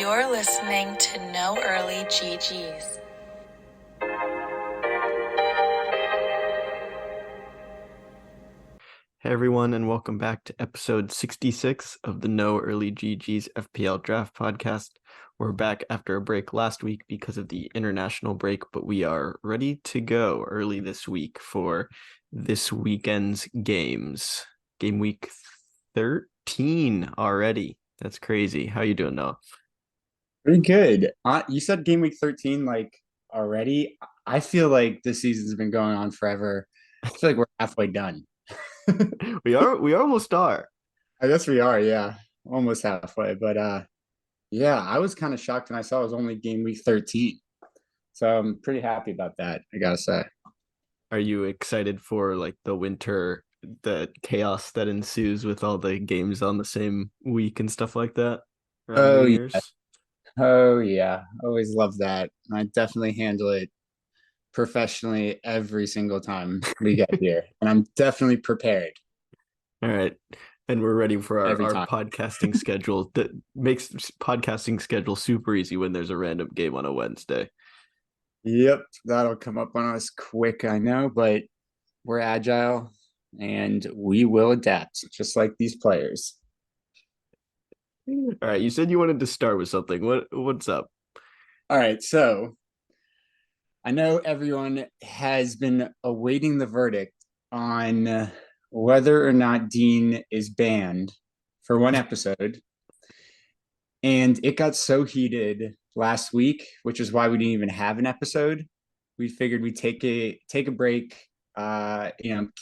You're listening to No Early GGs. Hey everyone, and welcome back to episode 66 of the No Early GGs FPL Draft Podcast. We're back after a break last week because of the international break, but we are ready to go early this week for this weekend's games. Game week 13 already. That's crazy. How you doing, Noah? Pretty good. You said game week 13 already. I feel like this season's been going on forever. I feel like we're halfway done. We almost are. I guess we are, yeah. Almost halfway. But yeah, I was kind of shocked when I saw it was only game week 13. So I'm pretty happy about that, I gotta say. Are you excited for like the winter, the chaos that ensues with all the games on the same week and stuff like that around New Oh yeah. Year's? Oh yeah. Always love that. I definitely handle it professionally every single time we get here. And I'm definitely prepared All right. And we're ready for our, every our time. podcasting schedule that makes podcasting schedule super easy when there's a random game on a Wednesday. Yep, that'll come up on us quick, I know, but we're agile and we will adapt just like these players. All right. You said you wanted to start with something. What's up? All right, so I know everyone has been awaiting the verdict on whether or not Dean is banned for one episode. And it got so heated last week, which is why we didn't even have an episode. We figured we'd take a break. Cam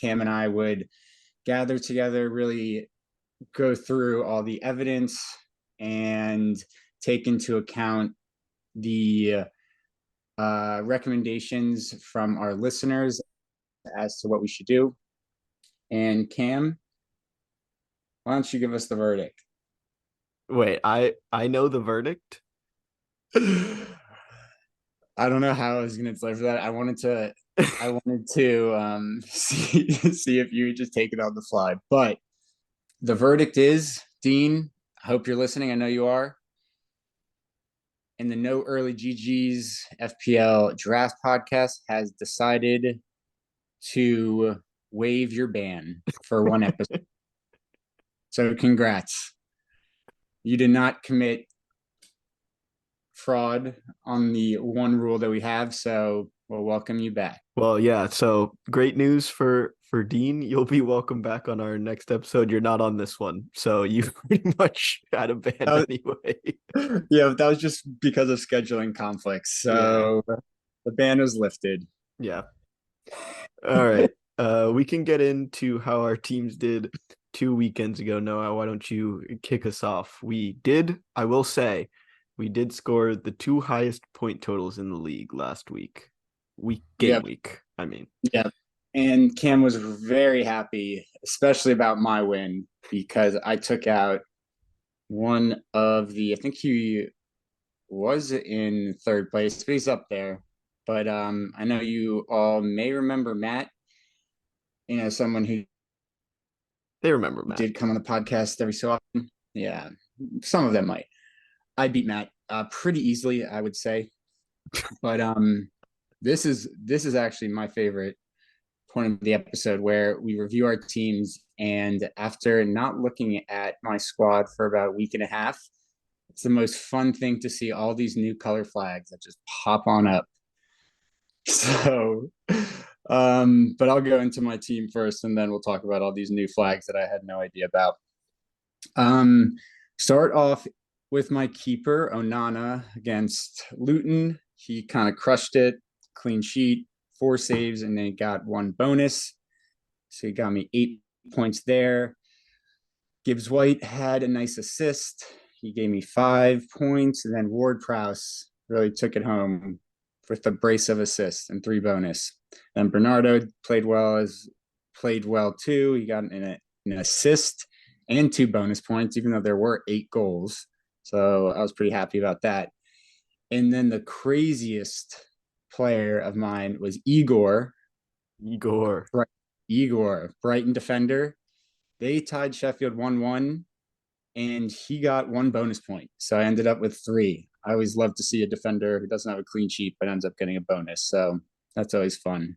and I would gather together, really go through all the evidence and take into account the recommendations from our listeners as to what we should do. And Cam, why don't you give us the verdict? Wait, I know the verdict. I don't know how I was going to deliver that. I wanted to see if you would just take it on the fly. But the verdict is, Dean, I hope you're listening. I know you are. And the No Early GG's FPL Draft Podcast has decided to waive your ban for one episode. So congrats. You did not commit fraud on the one rule that we have, so we'll welcome you back. Well, yeah, so great news for Dean. You'll be welcome back on our next episode. You're not on this one. So you pretty much had a ban anyway. Yeah, that was just because of scheduling conflicts. So the ban was lifted. Yeah. All right. We can get into how our teams did 2 weekends ago. Noah, why don't you kick us off? I will say, we did score the two highest point totals in the league last week. Game week, I mean. Yeah. And Cam was very happy, especially about my win, because I took out I think he was in third place, but he's up there. But I know you all may remember Matt, someone who They remember Matt. did come on the podcast every so often. Yeah, some of them might. I beat Matt pretty easily, I would say. But this is actually my favorite point of the episode where we review our teams, and after not looking at my squad for about a week and a half, it's the most fun thing to see all these new color flags that just pop on up. So but I'll go into my team first and then we'll talk about all these new flags that I had no idea about. Start off with my keeper, Onana, against Luton. He kind of crushed it, clean sheet, 4 saves, and then he got 1 bonus. So he got me 8 points there. Gibbs White had a nice assist. He gave me 5 points. And then Ward Prowse really took it home with a brace of assists and 3 bonus. Then Bernardo played well too. He got an assist and 2 bonus points, even though there were 8 goals. So I was pretty happy about that. And then the craziest player of mine was Igor. Igor, Brighton defender. They tied Sheffield 1-1. and he got 1 bonus point. So I ended up with 3. I always love to see a defender who doesn't have a clean sheet but ends up getting a bonus. So that's always fun.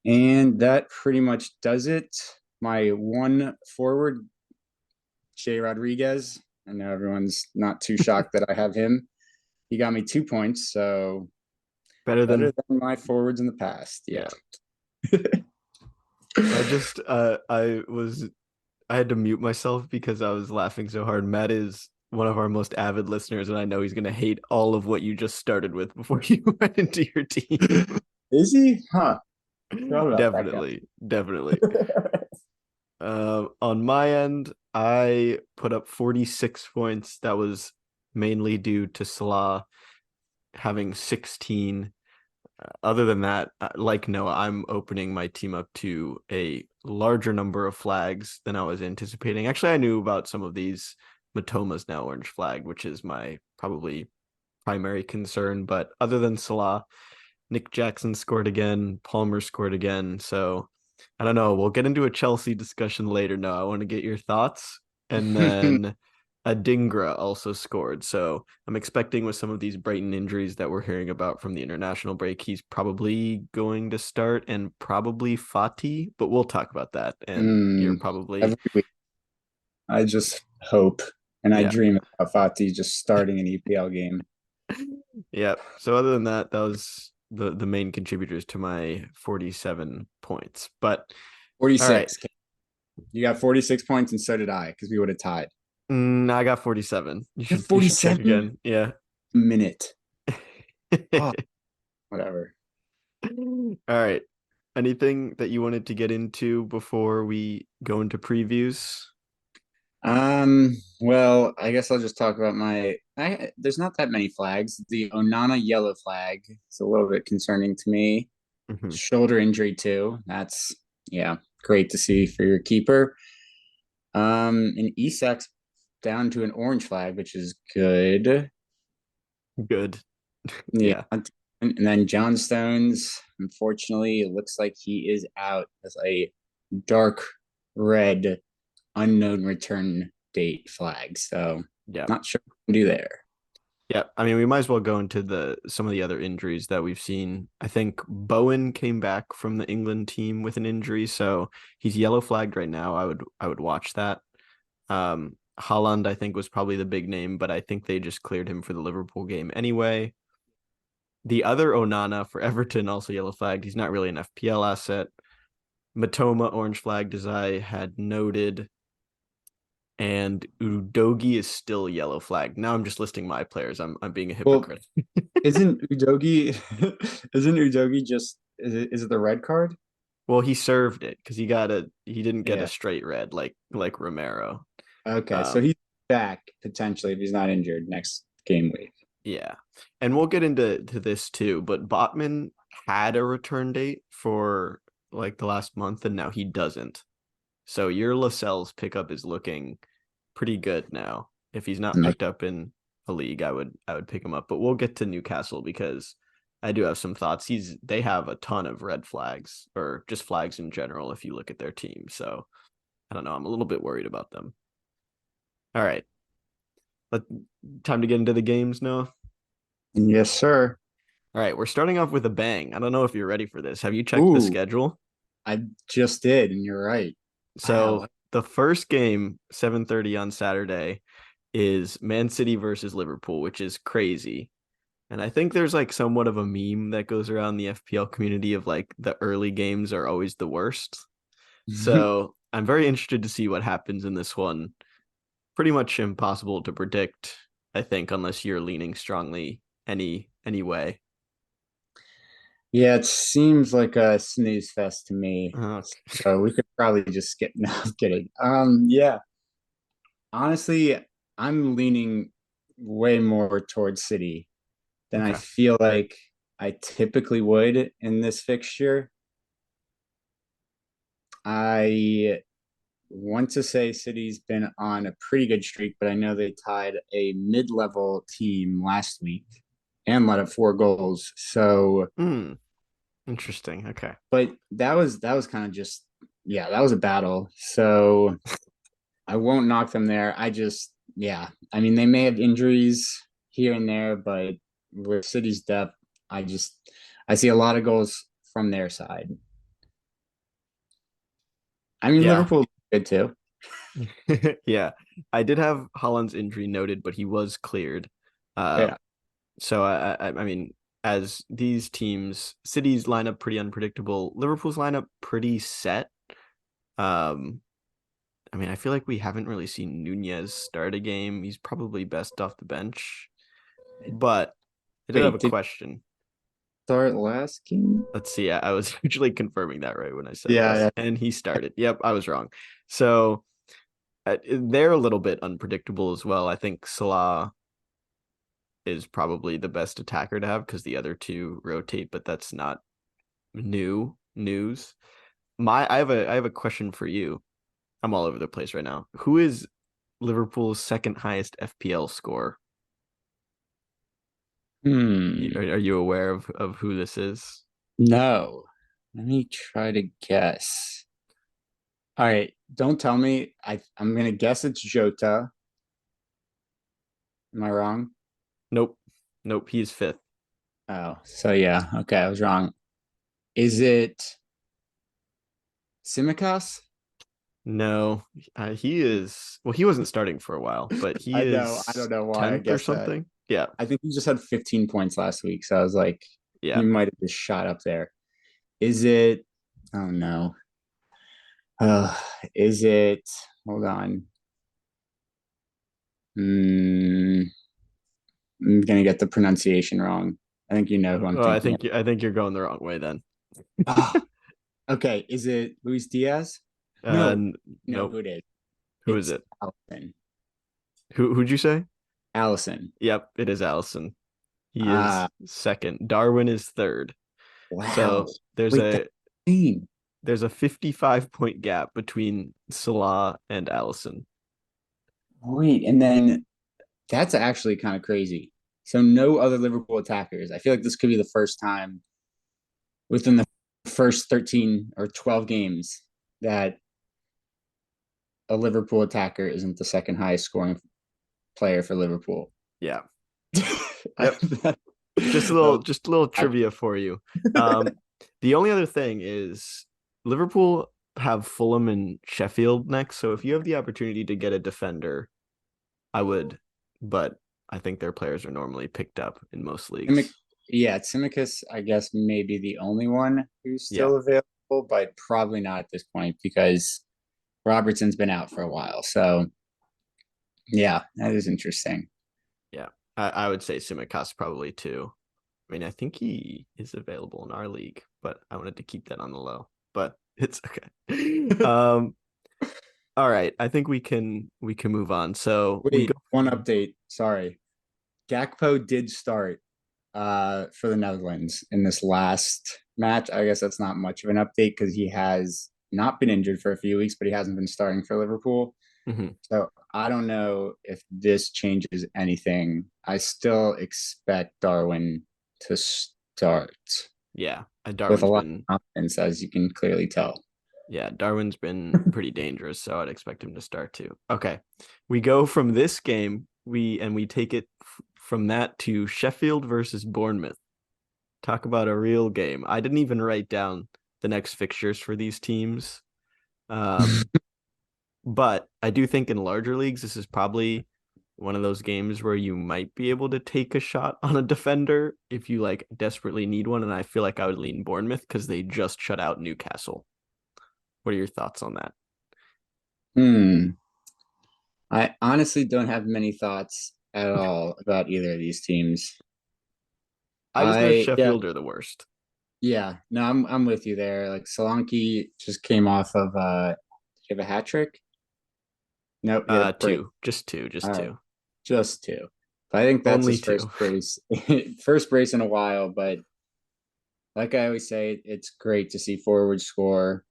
And that pretty much does it. My one forward, Jay Rodriguez. I know everyone's not too shocked that I have him. He got me 2 points, so Better better than than my forwards in the past. Yeah. I had to mute myself because I was laughing so hard. Matt is one of our most avid listeners, and I know he's gonna hate all of what you just started with before you went into your team. Is he? Huh. Forgot about that guy. Definitely. On my end, I put up 46 points. That was mainly due to Salah having 16. Other than that, like Noah, I'm opening my team up to a larger number of flags than I was anticipating. Actually, I knew about some of these. Matoma's now orange flag, which is my probably primary concern. But other than Salah, Nick Jackson scored again, Palmer scored again. So I don't know. We'll get into a Chelsea discussion later. No, I want to get your thoughts. And then Adingra also scored. So I'm expecting with some of these Brighton injuries that we're hearing about from the international break, he's probably going to start and probably Fati, but we'll talk about that. And you're probably every week. I just hope and I Yeah. dream about Fati just starting an EPL game. Yeah. So other than that, that was the main contributors to my 47 points. But 46. all right. You got 46 points, and so did I, because we would have tied. I got 47. You should check 47 again. Yeah. minute. Oh, whatever. All right. Anything that you wanted to get into before we go into previews? Well, I guess I'll just talk about there's not that many flags. The Onana yellow flag is a little bit concerning to me. Mhm. Shoulder injury too. That's great to see for your keeper. And Isak's down to an orange flag, which is good. Good. Yeah. And then John Stones, unfortunately, it looks like he is out as a dark red unknown return date flag. So Yeah. not sure what to do there. Yeah. I mean, we might as well go into some of the other injuries that we've seen. I think Bowen came back from the England team with an injury, so he's yellow flagged right now. I would watch that. Haaland, I think, was probably the big name, but I think they just cleared him for the Liverpool game anyway. The other Onana for Everton also yellow flagged. He's not really an FPL asset. Matoma orange flagged, as I had noted. And Udogi is still yellow flagged. Now I'm just listing my players. I'm being a hypocrite. Well, isn't Udogi just is it the red card? Well, he served it because he didn't get a straight red like Romero. Okay, so he's back potentially if he's not injured next game week. Yeah. And we'll get into this too, but Botman had a return date for like the last month and now he doesn't. So your Lascelles pickup is looking pretty good now. If he's not picked up in a league, I would pick him up. But we'll get to Newcastle because I do have some thoughts. They have a ton of red flags or just flags in general if you look at their team. So I don't know. I'm a little bit worried about them. All right. Time to get into the games now. Yes, sir. All right, we're starting off with a bang. I don't know if you're ready for this. Have you checked the schedule? I just did, and you're right. So the first game, 7:30 on Saturday, is Man City versus Liverpool, which is crazy. And I think there's like somewhat of a meme that goes around the FPL community of like the early games are always the worst. So I'm very interested to see what happens in this one. Pretty much impossible to predict, I think, unless you're leaning strongly any way. Yeah, it seems like a snooze fest to me. Okay. So we could probably just skip. No, I'm kidding. Yeah. Honestly, I'm leaning way more towards City than I feel like I typically would in this fixture. I want to say City's been on a pretty good streak, but I know they tied a mid-level team last week and let up 4 goals. So Interesting. Okay. but that was kind of just that was a battle. So I won't knock them there. I mean, they may have injuries here and there, but with City's depth, I see a lot of goals from their side. I mean, Yeah. Liverpool good too. Yeah. I did have Holland's injury noted, but he was cleared. Yeah. So I mean, as these teams, City's lineup pretty unpredictable, Liverpool's lineup pretty set. Um, I mean, I feel like we haven't really seen Nunez start a game. He's probably best off the bench. But I did have Wait, a did question. start last game? Let's see. I was actually confirming that right when I said Yeah, this, yeah. and he started. Yep, I was wrong. So they're a little bit unpredictable as well. I think Salah is probably the best attacker to have because the other two rotate, but that's not new news. I have a question for you. I'm all over the place right now. Who is Liverpool's second highest FPL score? Are you aware of who this is? No. Let me try to guess. All right, don't tell me. I'm gonna guess it's Jota. Am I wrong? Nope. Nope. He's fifth. Oh, so yeah. Okay, I was wrong. Is it Simicas? No, he is. Well, he wasn't starting for a while, but he I know. I is don't know why I 10th or guessed that. something. Yeah. I think he just had 15 points last week, so I was like, Yeah. he might have just shot up there. Is it? Oh no. Uh, is it? Hold on. Mm, I'm gonna get the pronunciation wrong. I think you know who I'm Oh, thinking of. I think you're going the wrong way then. Ah, okay, is it Luis Diaz? No, no, who Nope. it is? Who is It's it? Allison. Who'd you say? Allison. Yep, it is Allison. He is Ah, second. Darwin is third. wow. So there's Wait, that a team. there's a 55-point gap between Salah and Allison. Wait, and then that's actually kind of crazy. So no other Liverpool attackers. I feel like this could be the first time within the first 13 or 12 games that a Liverpool attacker isn't the second highest scoring player for Liverpool. Yeah. Yep. that, Just a little trivia for you. Um, the only other thing is Liverpool have Fulham and Sheffield next. So if you have the opportunity to get a defender, I would, but I think their players are normally picked up in most leagues. Yeah, Tsimikas, I guess, may be the only one who's Yeah. still available, but probably not at this point because Robertson's been out for a while. So, yeah, that is interesting. Yeah. I would say Simicast probably too. I mean, I think he is available in our league, but I wanted to keep that on the low. But it's okay. All right. I think we can move on. So we Wait, go. one update. Sorry. Gakpo did start for the Netherlands in this last match. I guess that's not much of an update because he has not been injured for a few weeks, but he hasn't been starting for Liverpool. Mhm. So I don't know if this changes anything. I still expect Darwin to start Yeah. with a Darwin's lot been of confidence, as you can clearly tell. Yeah, Darwin's been pretty dangerous, so I'd expect him to start too. Okay. We go from this game, we take it from that to Sheffield versus Bournemouth. Talk about a real game. I didn't even write down the next fixtures for these teams. But I do think in larger leagues, this is probably one of those games where you might be able to take a shot on a defender if you like desperately need one. And I feel like I would lean Bournemouth because they just shut out Newcastle. What are your thoughts on that? I honestly don't have many thoughts at all about either of these teams. I just know Yeah, Sheffield are the worst. yeah, no, I'm with you there. Like Solanke just came off of did you have a hat trick? Nope, he had a break. Two, just two, All just right, two, just two. But I think that's only his first two. brace, first brace in a while. But like I always say, it's great to see forward score.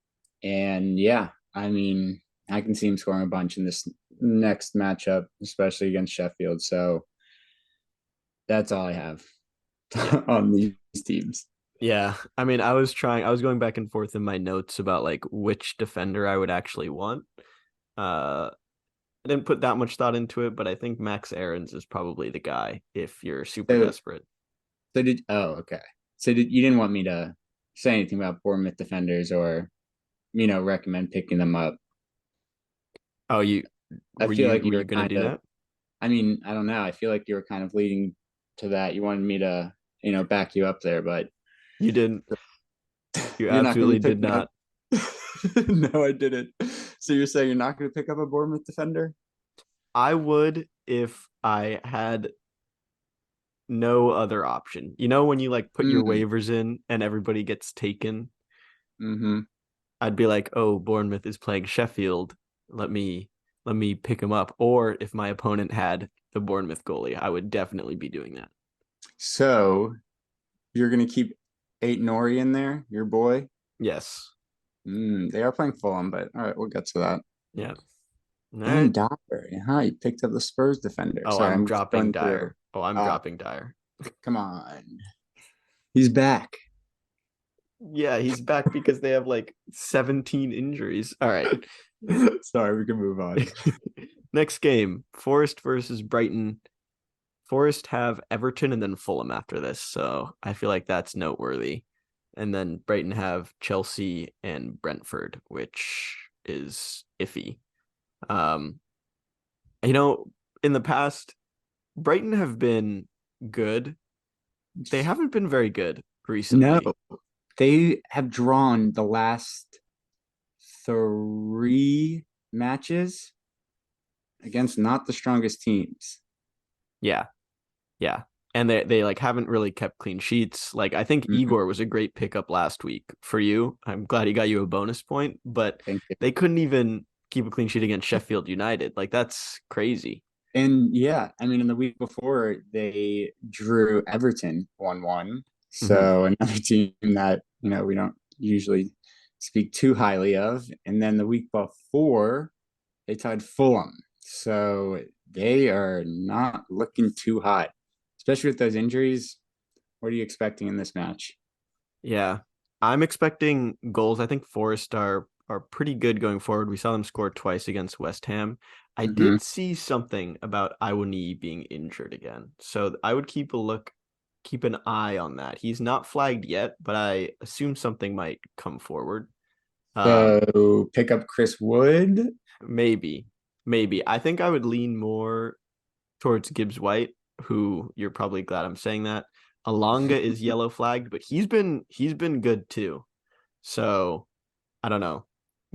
And yeah, I mean, I can see him scoring a bunch in this next matchup, especially against Sheffield. So that's all I have Yeah, on these teams. yeah. I mean, I was going back and forth in my notes about like which defender I would actually want. Uh, I didn't put that much thought into it, but I think Max Aarons is probably the guy if you're super So, desperate. okay. So you didn't want me to say anything about Bournemouth defenders or, recommend picking them up. Oh, you I were feel you like were you you were gonna kind do of, that? I don't know. I feel like you were kind of leading to that. You wanted me to, back you up there, but You didn't. You you're not going to absolutely be did picking up. not. No, I didn't. So you're saying you're not going to pick up a Bournemouth defender? I would if I had no other option. You know when you like put your Mm, waivers in and everybody gets taken, mm-hmm. I'd be like, "Oh, Bournemouth is playing Sheffield. Let me pick him up." Or if my opponent had the Bournemouth goalie, I would definitely be doing that. So you're going to keep Eight Nori in there, your boy? Yes. They are playing Fulham, but all right, we'll get to that. Yeah. All And right. Dyer, huh? You picked up the Spurs defender. Oh, Sorry, I'm I'm just dropping going through. Dyer. Oh, I'm Uh, dropping Dyer. come on. He's back. Yeah, he's back because they have like 17 injuries. All right. Sorry, we can move on. Next game, Forest versus Brighton. Forest have Everton and then Fulham after this, so I feel like that's noteworthy. And then Brighton have Chelsea and Brentford, which is iffy. Um, you know, in the past, Brighton have been good. They haven't been very good No, recently. they have drawn the last three matches against not the strongest teams. Yeah, yeah. And they like haven't really kept clean sheets. Like I think Mhm. Igor was a great pickup last week for you. I'm glad he got you a bonus point, but Thank you. they couldn't even keep a clean sheet against Sheffield United. Like that's crazy. And yeah, I mean, in the week before, they drew Everton 1-1. Hmm. So another team that, we don't usually speak too highly of. And then the week before, they tied Fulham. So they are not looking too hot, especially with those injuries. What are you expecting in this match? Yeah. I'm expecting goals. I think Forest are pretty good going forward. We saw them score twice against West Ham. I Mm-hmm. did see something about Iwani being injured again. So I would keep an eye on that. He's not flagged yet, but I assume something might come forward. Um, So pick up Chris Wood. maybe, maybe. I think I would lean more towards Gibbs White, who you're probably glad I'm saying that. Alonga is yellow flagged, but he's been good too. So I don't know.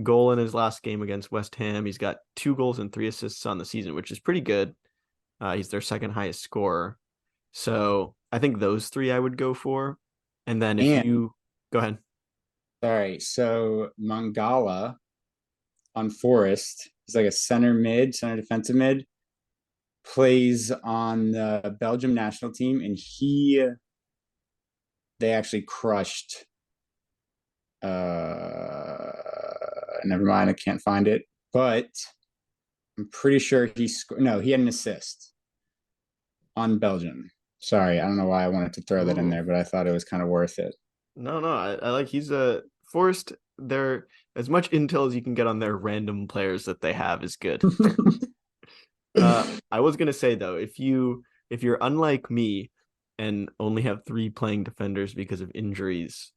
Goal in his last game against West Ham. He's got 2 goals and 3 assists on the season, which is pretty good. He's their second highest scorer. So I think those three I would go for. And then if And you go ahead. sorry, so Mangala on Forest, he's like a center defensive mid, plays on the Belgium national team, and they actually crushed. Never mind, I can't find it, but I'm pretty sure no, he had an assist on Belgium. Sorry, I don't know why I wanted to throw that in Oh, there, but I thought it was kind of worth it. no. I like he's a Forest. They're as much intel as you can get on their random players that they have is good. I was gonna say though, if you're unlike me and only have 3 playing defenders because of injuries,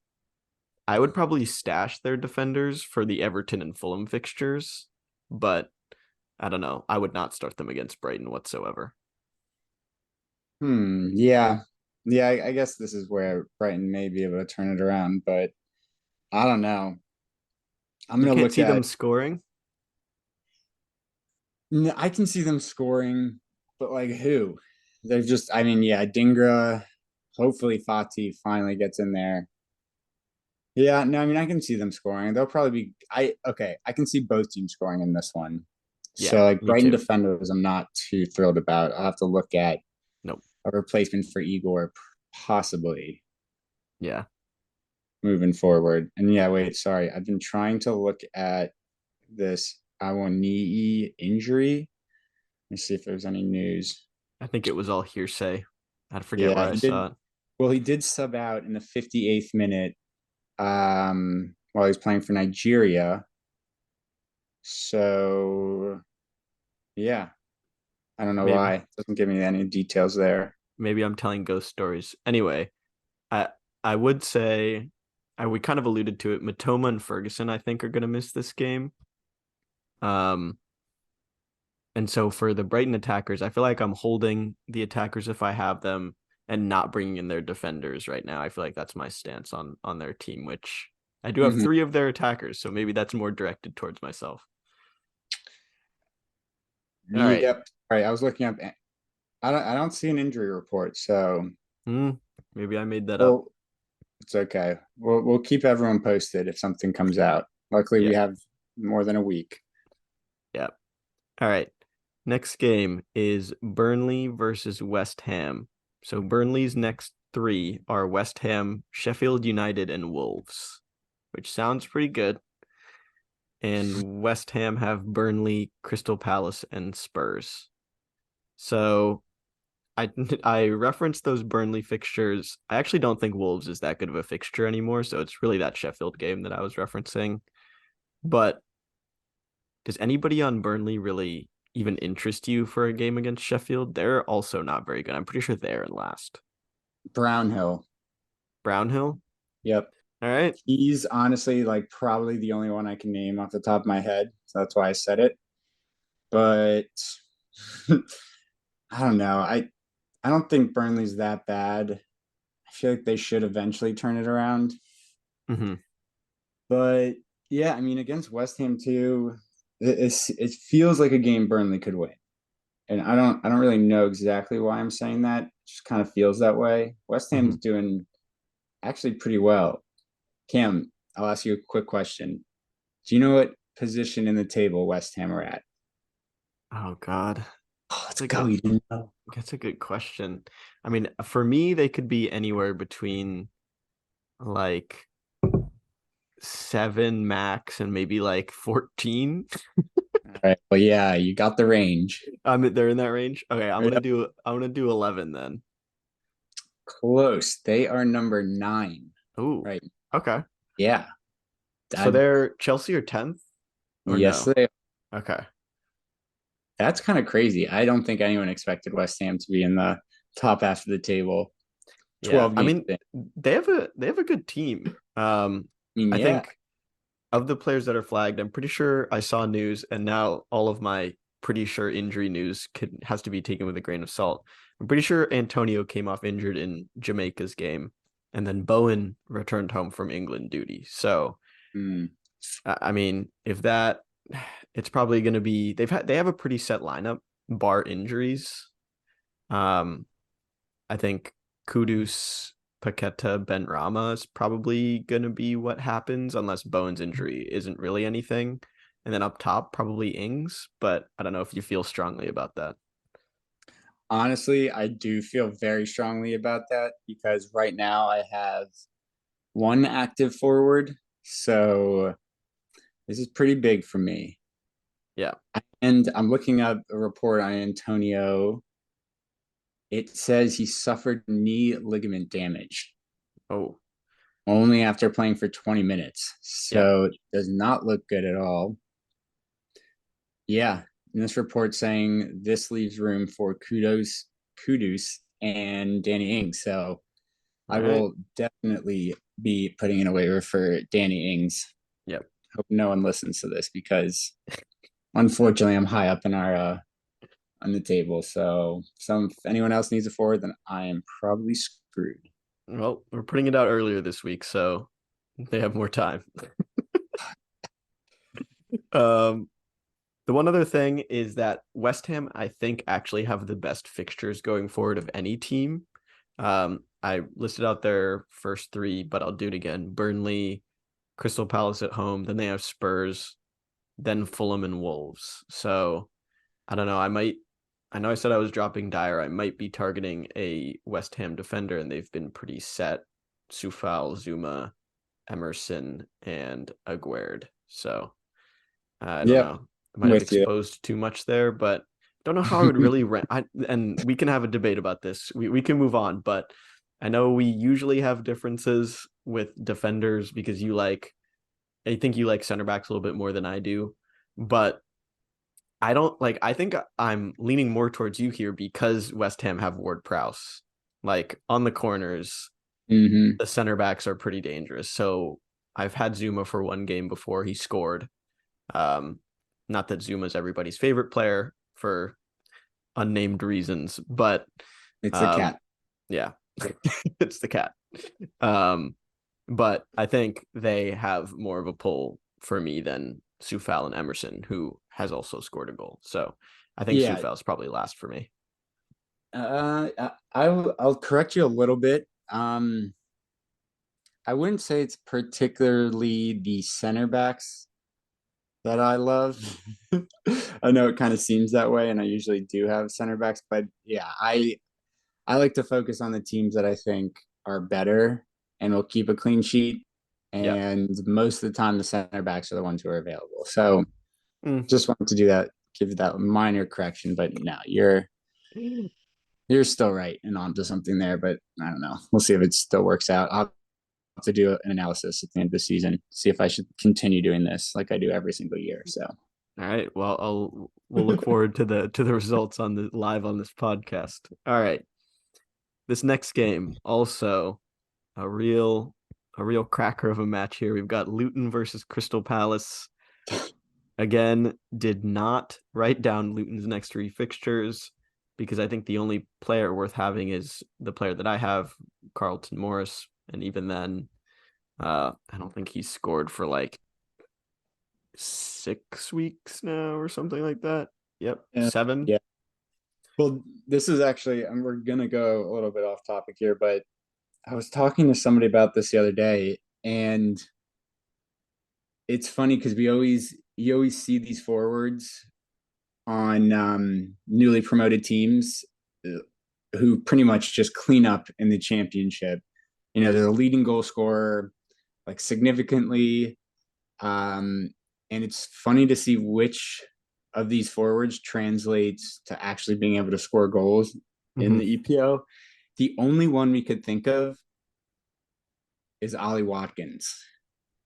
I would probably stash their defenders for the Everton and Fulham fixtures, but I don't know. I would not start them against Brighton whatsoever. Yeah. Yeah, I guess this is where Brighton may be able to turn it around, but I don't know. I'm You gonna can't look see them at. scoring. I can see them scoring, but like who? They're just. I mean, yeah, Dingra. Hopefully, Fati finally gets in there. Yeah, no, I mean, I can see them scoring. They'll probably be. I can see both teams scoring in this one. Yeah, So like me Brighton too. defenders, I'm not too thrilled about. I'll have to look at Nope. a replacement for Igor, possibly Yeah. moving forward. And yeah, wait, sorry, I've been trying to look at this Awoniyi injury. Let's see if there's any news. I think it was all hearsay. I forget Yeah, where I he did. saw it. Well, he did sub out in the 58th minute while he's playing for Nigeria. So Yeah. I don't know Maybe why. It doesn't give me any details there. maybe I'm telling ghost stories. Anyway, I I would say we kind of alluded to it. Matoma and Ferguson, I think, are going to miss this game. Um, and so for the Brighton attackers, I feel like I'm holding the attackers if I have them and not bringing in their defenders right now. I feel like that's my stance on their team, which I do have Mhm. 3 of their attackers, so maybe that's more directed towards myself. All right. Yep. All right. I was looking up. I don't see an injury report, so Hmm, maybe I made that up. well, it's okay. We'll keep everyone posted if something comes out. Luckily, Yeah. we have more than a week. Yeah. All right. Next game is Burnley versus West Ham. So Burnley's next 3 are West Ham, Sheffield United, and Wolves, which sounds pretty good. And West Ham have Burnley, Crystal Palace, and Spurs. So I I referenced those Burnley fixtures. I actually don't think Wolves is that good of a fixture anymore, so it's really that Sheffield game that I was referencing. But does anybody on Burnley really even interest you for a game against Sheffield? They're also not very good. I'm pretty sure they're in last. Brownhill. Brownhill? Yep. All right. He's honestly like probably the only one I can name off the top of my head. So that's why I said it. But I don't know. I don't think Burnley's that bad. I feel like they should eventually turn it around. Mm-hmm. But yeah, I mean against West Ham too, it feels like a game Burnley could win. And I don't really know exactly why I'm saying that. It just kind of feels that way. West Mm-hmm. Ham's doing actually pretty well. Cam, I'll ask you a quick question. Do you know what position in the table West Ham are at? Oh God. Oh, let's That's a go. good You didn't know. that's a good question. I mean, for me, they could be anywhere between like 7 max and maybe like 14. All right. Well, yeah, you got the range. They're in that range. Okay, Yep. I'm gonna do 11 then. Close. They are number 9. Ooh. Right. Okay. Yeah. So That, they're Chelsea or 10th or yes, no? they. Okay. That's kind of crazy. I don't think anyone expected West Ham to be in the top half of the table. Yeah. 12 I games mean, in. they have a good team. I mean, I yeah. think of the players that are flagged, I'm pretty sure I saw news, and now all of my pretty sure injury news has to be taken with a grain of salt. I'm pretty sure Antonio came off injured in Jamaica's game, and then Bowen returned home from England duty. So, Mm, I mean, if that, it's probably going to be they have a pretty set lineup, bar injuries. Um, I think Kudus, Paqueta, Ben Rama is probably going to be what happens unless Bowen's injury isn't really anything. And then up top, probably Ings, but I don't know if you feel strongly about that. honestly, I do feel very strongly about that because right now I have one active forward. So this is pretty big for me. Yeah. And I'm looking up a report on Antonio. It says he suffered knee ligament damage Oh, only after playing for 20 minutes. yeah. So it does not look good at all. Yeah. And this report saying this leaves room for Kudus, and Danny Ings. So All I right. will definitely be putting in a waiver for Danny Ings. Yep. Hope no one listens to this because unfortunately I'm high up in our on the table. So if anyone else needs a forward, then I am probably screwed. Well, we're putting it out earlier this week, so they have more time. um, the one other thing is that West Ham, I think, actually have the best fixtures going forward of any team. I listed out their first 3, but I'll do it again. Burnley, Crystal Palace at home, then they have Spurs, then Fulham and Wolves. So I don't know. I know I said I was dropping Dyer. I might be targeting a West Ham defender, and they've been pretty set. Sufal, Zuma, Emerson, and Aguerd. So I don't Yep, know. I might have with you. exposed too much there, but don't know how I would really rank. And we can have a debate about this. We can move on, but I know we usually have differences with defenders because I think you like center backs a little bit more than I do. But I don't like. I think I'm leaning more towards you here because West Ham have Ward-Prowse. Like on the corners, Mm-hmm. the center backs are pretty dangerous. So I've had Zuma for one game before he scored. Um, Not that Zuma's everybody's favorite player for unnamed reasons, but It's the um, cat. yeah, it's the cat. Um, but I think they have more of a pull for me than Sufal and Emerson, who has also scored a goal. So I think Yeah. Sufal's probably last for me. I'll correct you a little bit. I wouldn't say it's particularly the center backs that I love. I know it kind of seems that way, and I usually do have center backs, but yeah, I like to focus on the teams that I think are better and will keep a clean sheet. Yep. And most of the time, the center backs are the ones who are available. So Mm. just wanted to do that, give that minor correction. But no, you're still right and onto something there. But I don't know. We'll see if it still works out. I'll have to do an analysis at the end of the season, see if I should continue doing this like I do every single year. So All right. Well, we'll look forward to the results on the live on this podcast. All right. This next game also a real cracker of a match here. We've got Luton versus Crystal Palace. Again, did not write down Luton's next three fixtures because I think the only player worth having is the player that I have, Carlton Morris, and even then, I don't think he's scored for like 6 weeks now or something like that. Yep, yeah, 7. yeah. Well, this is actually, and we're gonna go a little bit off topic here, but I was talking to somebody about this the other day, and it's funny because you always see these forwards on newly promoted teams who pretty much just clean up in the championship. You know, they're the leading goal scorer, like significantly. Um, and it's funny to see which of these forwards translates to actually being able to score goals in Mm-hmm. the EPO. The only one we could think of is Ollie Watkins.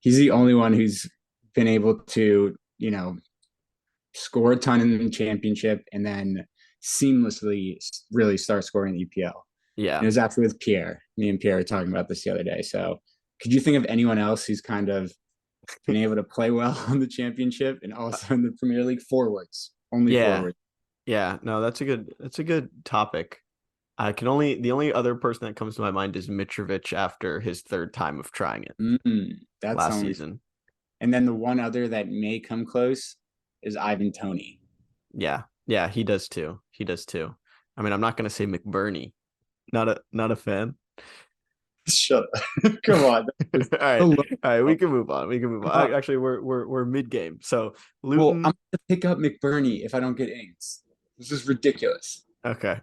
He's the only one who's been able to, you know, score a ton in the championship and then seamlessly really start scoring the EPL. Yeah. And it was actually with Pierre. Me and Pierre were talking about this the other day. So could you think of anyone else who's kind of been able to play well on the championship and also in the Premier League? Forwards, only Yeah. forwards. Yeah. No, that's a good topic. The only other person that comes to my mind is Mitrovic after his third time of trying it That's last only. season. And then the one other that may come close is Ivan Toney. Yeah. Yeah, he does too. He does too. I mean, I'm not gonna say McBurney. Not a fan. Shut up. Come on. All right. All right, we can move on. We can move on. Actually, we're mid game. So Well, Luton. I'm gonna pick up McBurney if I don't get Ings. This is ridiculous. Okay.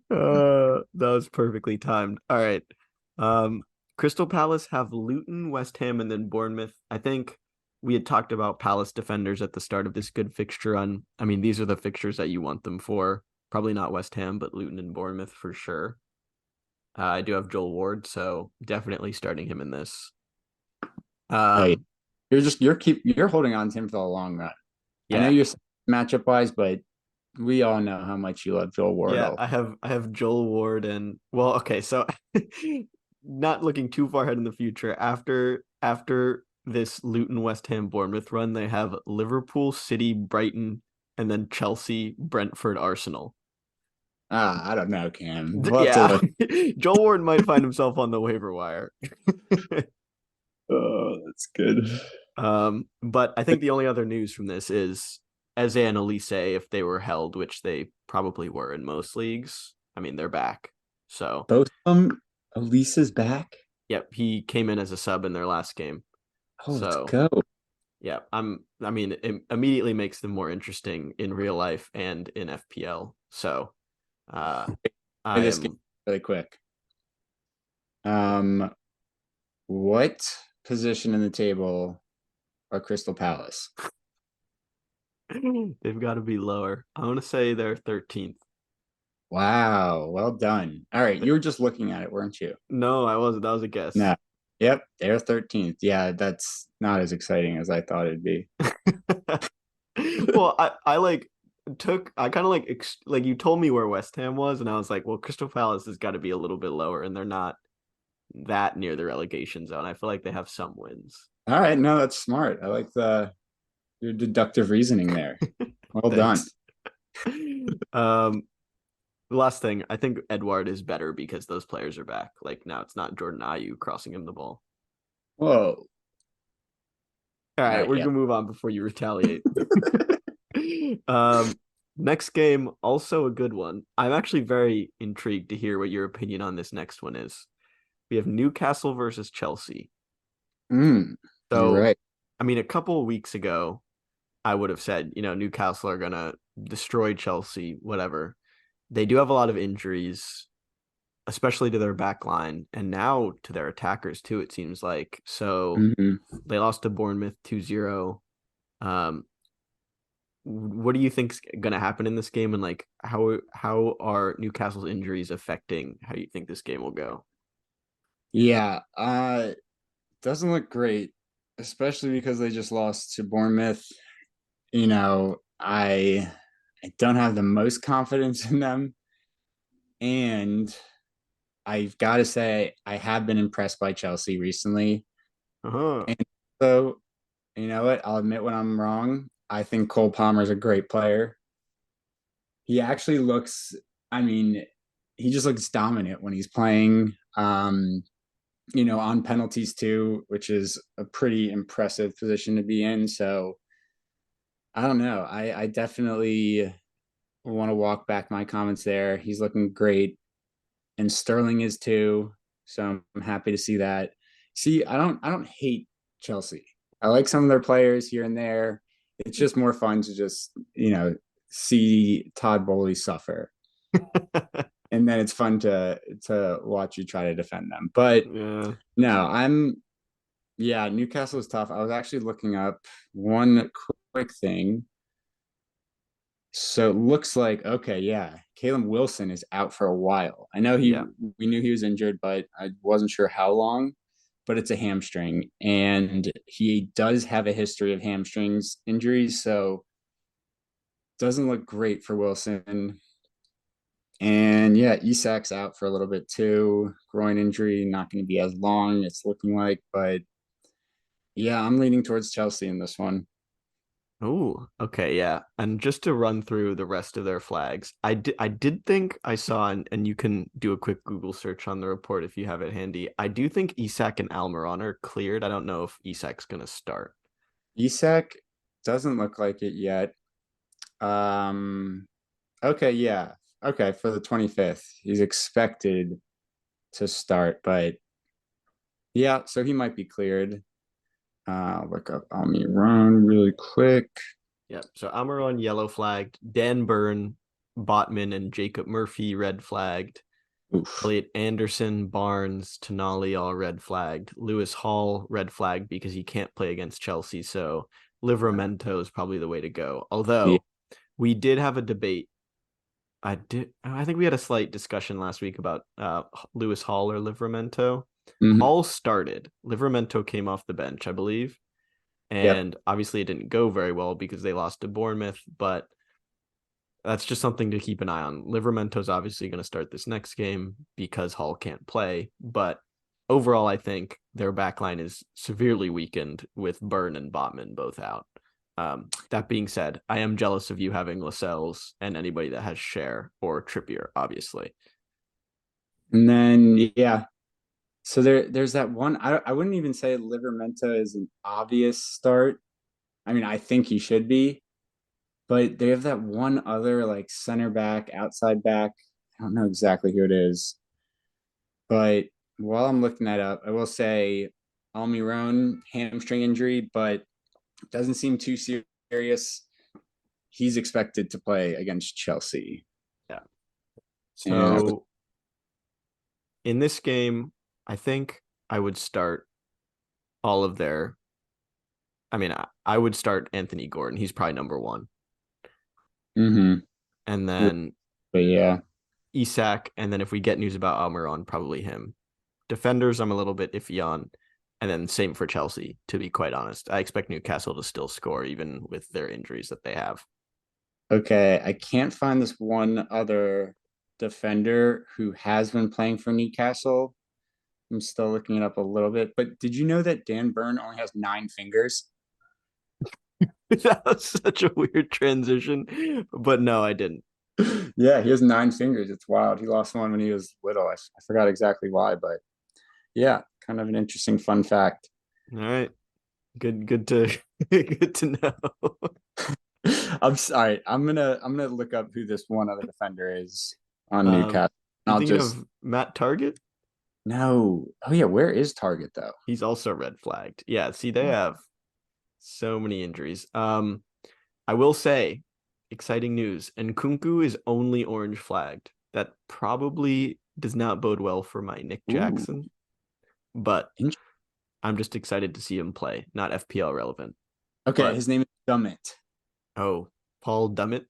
That was perfectly timed. All right. Crystal Palace have Luton, West Ham, and then Bournemouth. I think we had talked about Palace defenders at the start of this good fixture run. I mean, these are the fixtures that you want them for. Probably not West Ham, but Luton and Bournemouth for sure. I do have Joel Ward, so definitely starting him in this. Hey, you're holding on to him for the long run. I know Yeah. you're matchup wise, but we all know how much you love Joel Yeah, Wardle. I have Joel Ward and well, okay, so not looking too far ahead in the future. After this Luton, West Ham, Bournemouth run, they have Liverpool, City, Brighton, and then Chelsea, Brentford, Arsenal. I don't know, Cam. We'll have to Yeah, look. Joel Ward might find himself on the waiver wire. Oh, that's good. But I think the only other news from this is Eze and Elise, if they were held, which they probably were in most leagues. I mean, they're back. So Both of them, Elisa's back. yep, he came in as a sub in their last game. Oh, let's So go. yeah, I mean, it immediately makes them more interesting in real life and in FPL. So I This am game really quick. What position in the table are Crystal Palace? they've got to be lower. I want to say they're 13th. Wow, well done. All right, you were just looking at it, weren't you? No, I wasn't. That was a guess. No. Yep, they're 13th. Yeah, that's not as exciting as I thought it'd be. Well, I kind of like you told me where West Ham was, and I was like, well, Crystal Palace has got to be a little bit lower, and they're not that near the relegation zone. I feel like they have some wins. All right, no, that's smart. I like your deductive reasoning there. Well done. Thanks. Um, the last thing, I think Edward is better because those players are back. Like now, it's not Jordan Ayew crossing him the ball. Whoa. All All right, right, we're yeah. gonna move on before you retaliate. um, Next game, also a good one. I'm actually very intrigued to hear what your opinion on this next one is. We have Newcastle versus Chelsea. You're So, right. I mean, a couple of weeks ago, I would have said, Newcastle are gonna destroy Chelsea, whatever. They do have a lot of injuries, especially to their back line, and now to their attackers too, it seems like. So hmm they lost to Bournemouth 2-0. What do you think's going to happen in this game, and like how are Newcastle's injuries affecting how you think this game will go? Yeah, doesn't look great, especially because they just lost to Bournemouth. I don't have the most confidence in them, and I've got to say I have been impressed by Chelsea recently. Uh-huh. And so, you know what? I'll admit when I'm wrong. I think Cole Palmer is a great player. He actually looks, I mean, he just looks dominant when he's playing. On penalties too, which is a pretty impressive position to be in. So I don't know. I definitely want to walk back my comments there. He's looking great, and Sterling is too. So I'm happy to see that. See, I don't hate Chelsea. I like some of their players here and there. It's just more fun to just see Todd Bowley suffer, and then it's fun to watch you try to defend them. But Yeah. no, yeah, Newcastle is tough. I was actually looking up one quick thing. So it looks like okay, yeah, Caleb Wilson is out for a while. I know Yeah. we knew he was injured, but I wasn't sure how long. But it's a hamstring, and he does have a history of hamstrings injuries, so doesn't look great for Wilson. And yeah, Isak's out for a little bit too. Groin injury, not going to be as long. It's looking like, but yeah, I'm leaning towards Chelsea in this one. Oh, okay, yeah. And just to run through the rest of their flags, I did think I saw, and you can do a quick Google search on the report if you have it handy. I do think Isak and Almiron are cleared. I don't know if Isak's gonna start. Isak doesn't look like it yet. Um, okay, yeah. Okay, for the 25th. He's expected to start, but yeah, so he might be cleared. Look up Almiron really quick. Yeah. So Almiron yellow flagged, Dan Burn, Botman, and Jacob Murphy red flagged. Oof. Elliot Anderson, Barnes, Tonali all red flagged. Lewis Hall red flagged because he can't play against Chelsea. So Livramento is probably the way to go. Yeah. Although we did have a debate. I think we had a slight discussion last week about Lewis Hall or Livramento. Mhm. Hall started. Livramento came off the bench, I believe. Yep. And obviously it didn't go very well because they lost to Bournemouth, but that's just something to keep an eye on. Livermento's obviously going to start this next game because Hall can't play, but overall, I think their backline is severely weakened with Burn and Botman both out. That being said, I am jealous of you having Lascelles and anybody that has Cher or Trippier, obviously. And then yeah, so there's that one. I wouldn't even say Livermento is an obvious start. I mean, I think he should be, but they have that one other like center back, outside back. I don't know exactly who it is, but while I'm looking that up, I will say Almiron hamstring injury, but doesn't seem too serious. He's expected to play against Chelsea. Yeah. And So in this game, I think I would start all of their. I mean, I would start Anthony Gordon. He's probably number one. mm-hmm. And then But yeah, Isak. And then if we get news about Almiron, probably him. Defenders, I'm a little bit iffy on. And then same for Chelsea, to be quite honest. I expect Newcastle to still score even with their injuries that they have. Okay, I can't find this one other defender who has been playing for Newcastle. I'm still looking it up a little bit, but did you know that Dan Burn only has 9 fingers? That was such a weird transition, but no, I didn't. Yeah, he has 9 fingers. It's wild. He lost one when he was little. I forgot exactly why, but yeah, kind of an interesting fun fact. All right. Good to good to know. I'm sorry. I'm gonna look up who this one other defender is on Um, Newcastle. you I'll thinking just of Matt Target? no. Oh yeah, where is Target though? He's also red flagged. Yeah, see, they have so many injuries. I will say, exciting news. And Kunku is only orange flagged. That probably does not bode well for my Nick Ooh, Jackson, but interesting. I'm just excited to see him play. Not FPL relevant, Okay, but his name is Dummett. oh, Paul Dummett.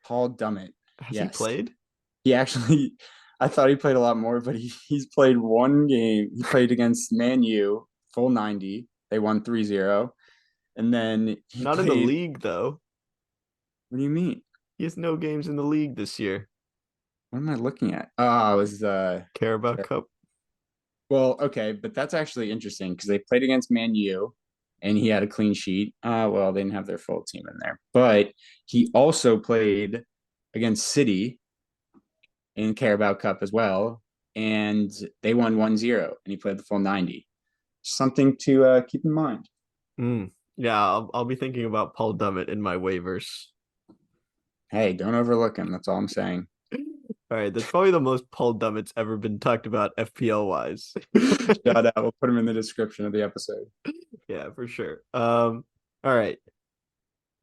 Paul Dummett. Has he Yes. played? He actually I thought he played a lot more, but he's played one game. He played against Man U, full 90. They won 3-0. And then he Not in the played, league, though. what do you mean? He has no games in the league this year. What am I looking at? Oh, it was Carabao Cup. well, okay, but that's actually interesting because they played against Man U and he had a clean sheet. Well, they didn't have their full team in there, but he also played against City in Carabao Cup as well, and they won 1-0, and he played the full 90. Something to keep in mind. Yeah, I'll be thinking about Paul Dummett in my waivers. Hey, don't overlook him. That's all I'm saying. All right, that's probably the most Paul Dummett's ever been talked about FPL wise. Shout out. We'll put him in the description of the episode. Yeah, for sure. All right.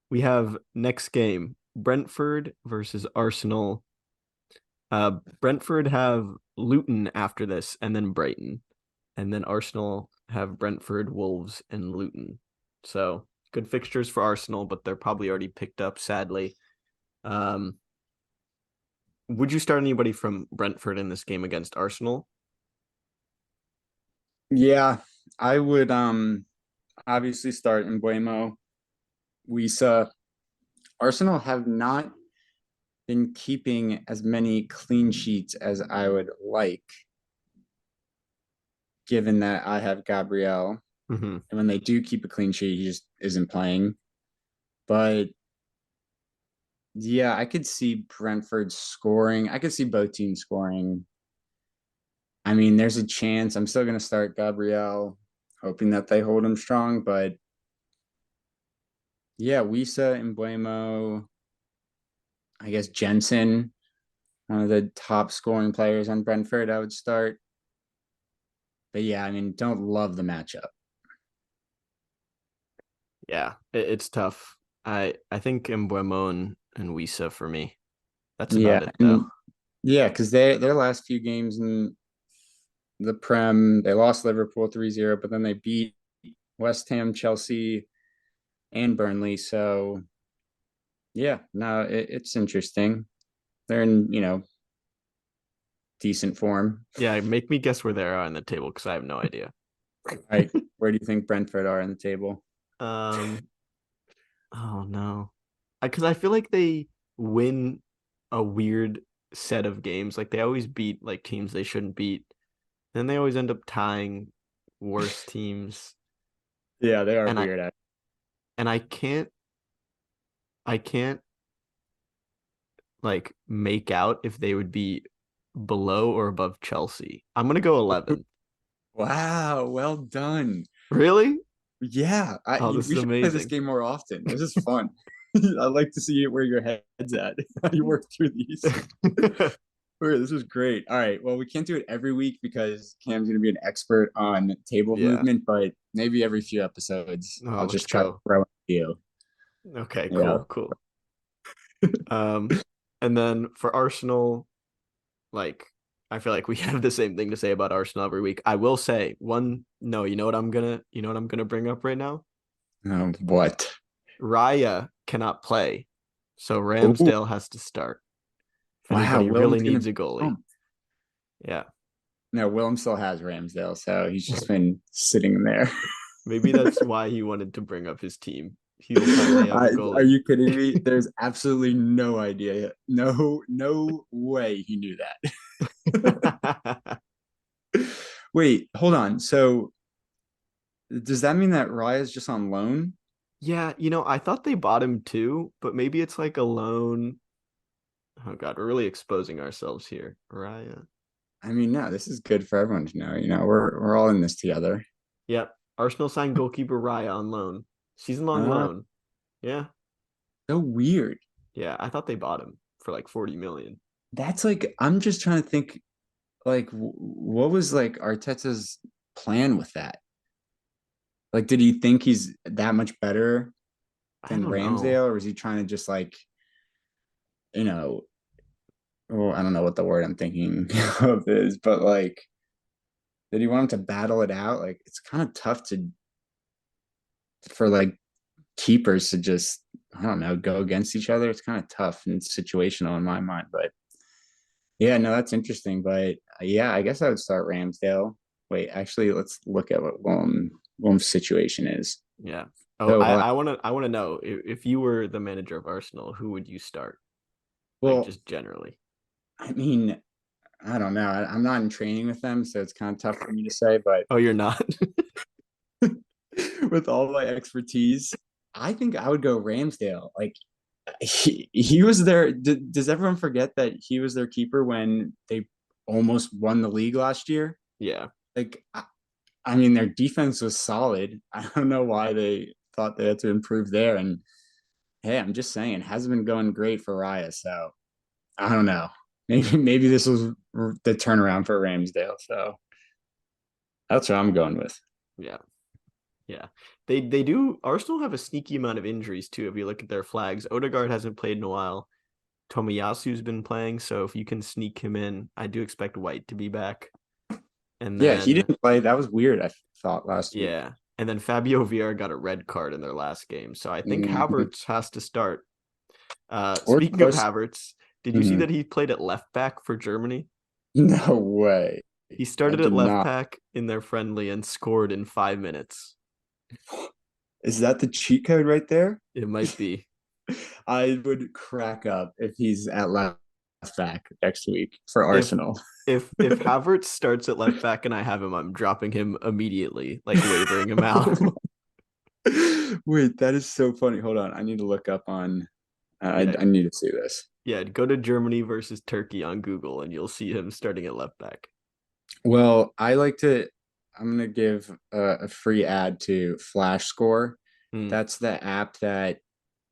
We have next game, Brentford versus Arsenal. Brentford have Luton after this, and then Brighton. And then Arsenal have Brentford, Wolves, and Luton. So good fixtures for Arsenal, but they're probably already picked up, sadly. Would you start anybody from Brentford in this game against Arsenal? Yeah, I would obviously start in Buemo. Wisa. Arsenal have not been keeping as many clean sheets as I would like, given that I have Gabriel. Mm-hmm. And when they do keep a clean sheet, he just isn't playing. But yeah, I could see Brentford scoring. I could see both teams scoring. I mean, there's a chance. I'm still going to start Gabriel, hoping that they hold him strong. But yeah, Wisa and Buemo, I guess Jensen, one of the top scoring players on Brentford, I would start. But yeah, I mean, don't love the matchup. Yeah, it's tough. I think Mbuemo and Wisa for me. That's Yeah, about it though. and yeah, because their last few games in the Prem, they lost Liverpool 3-0, but then they beat West Ham, Chelsea, and Burnley. So yeah, no, it's interesting. They're in, decent form. Yeah, make me guess where they are on the table because I have no idea. Right. Where do you think Brentford are in the table? Um, oh no. Because I feel like they win a weird set of games. Like they always beat like teams they shouldn't beat. Then they always end up tying worse teams. Yeah, they are And I weird. and I can't like make out if they would be below or above Chelsea. I'm gonna go 11. Wow, well done. Really? Yeah, Oh, this is we should play this amazing. game more often. This is fun. I like to see where your head's at. How you work through these. Okay, this is great. All right. Well, we can't do it every week because Cam's going to be an expert on table Yeah. movement, but maybe every few episodes, Oh, I'll let's just try to go. throw it to you. Okay, Yeah. cool. And then for Arsenal, like I feel like we have the same thing to say about Arsenal every week. I will say one, no, you know what I'm gonna bring up right now? What? Raya cannot play. So Oh, Ramsdale has to start. If wow. anybody Wilton's really going to needs be a goalie. pumped. Yeah. No, Willem still has Ramsdale, so he's just been sitting there. Maybe that's why he wanted to bring up his team. He'll finally have a Are goalie. you kidding me? There's absolutely no idea. No way he knew that. Wait, hold on. So does that mean that Raya's just on loan? Yeah, I thought they bought him too, but maybe it's like a loan. Oh God, we're really exposing ourselves here. Raya. I mean, no, this is good for everyone to know. We're all in this together. Yep. Arsenal signed goalkeeper Raya on loan. Season-long Uh, loan. Yeah. so weird. Yeah, I thought they bought him for like 40 million. That's like I'm just trying to think like what was like Arteta's plan with that? Like, did he think he's that much better I than don't know. Ramsdale, or was he trying to just like, you know, oh, I don't know what the word I'm thinking of is, but like, did he want him to battle it out? Like, it's kind of tough for like keepers to just, I don't know, go against each other. It's kind of tough and situational in my mind, but yeah, no, that's interesting. But yeah, I guess I would start Ramsdale. Wait, actually, let's look at what Wilm's situation is. Yeah. Oh, So, I want to know if you were the manager of Arsenal, who would you start? Like well, just generally. I mean, I don't know. I'm not in training with them, so it's kind of tough for me to say. But Oh, you're not? with all my expertise, I think I would go Ramsdale. Like he was there. Does everyone forget that he was their keeper when they almost won the league last year? Yeah. Like, I mean, their defense was solid. I don't know why they thought they had to improve there. And hey, I'm just saying, it hasn't been going great for Raya. So I don't know. Maybe this was the turnaround for Ramsdale. So that's what I'm going with. Yeah. Yeah. They do Arsenal have a sneaky amount of injuries too. If you look at their flags, Odegaard hasn't played in a while. Tomiyasu's been playing, so if you can sneak him in, I do expect White to be back. And Yeah, he then didn't play. That was weird, I thought last week. yeah, and then Fabio Vieira got a red card in their last game. So I think Mhm. Havertz has to start. Speaking Or of Havertz, did you see mhm. that he played at left back for Germany? No way. He I started at did left not. back in their friendly and scored in 5 minutes. Is that the cheat code right there? It might be. I would crack up if he's at left back next week for If Arsenal. if Havertz starts at left back and I have him, I'm dropping him immediately, like wavering him out. Wait, that is so funny. Hold on. I need to look up on Yeah, I need to see this. yeah. Go to Germany versus Turkey on Google, and you'll see him starting at left back. Well, I'm gonna give a free ad to Flash Score. Mm, That's the app that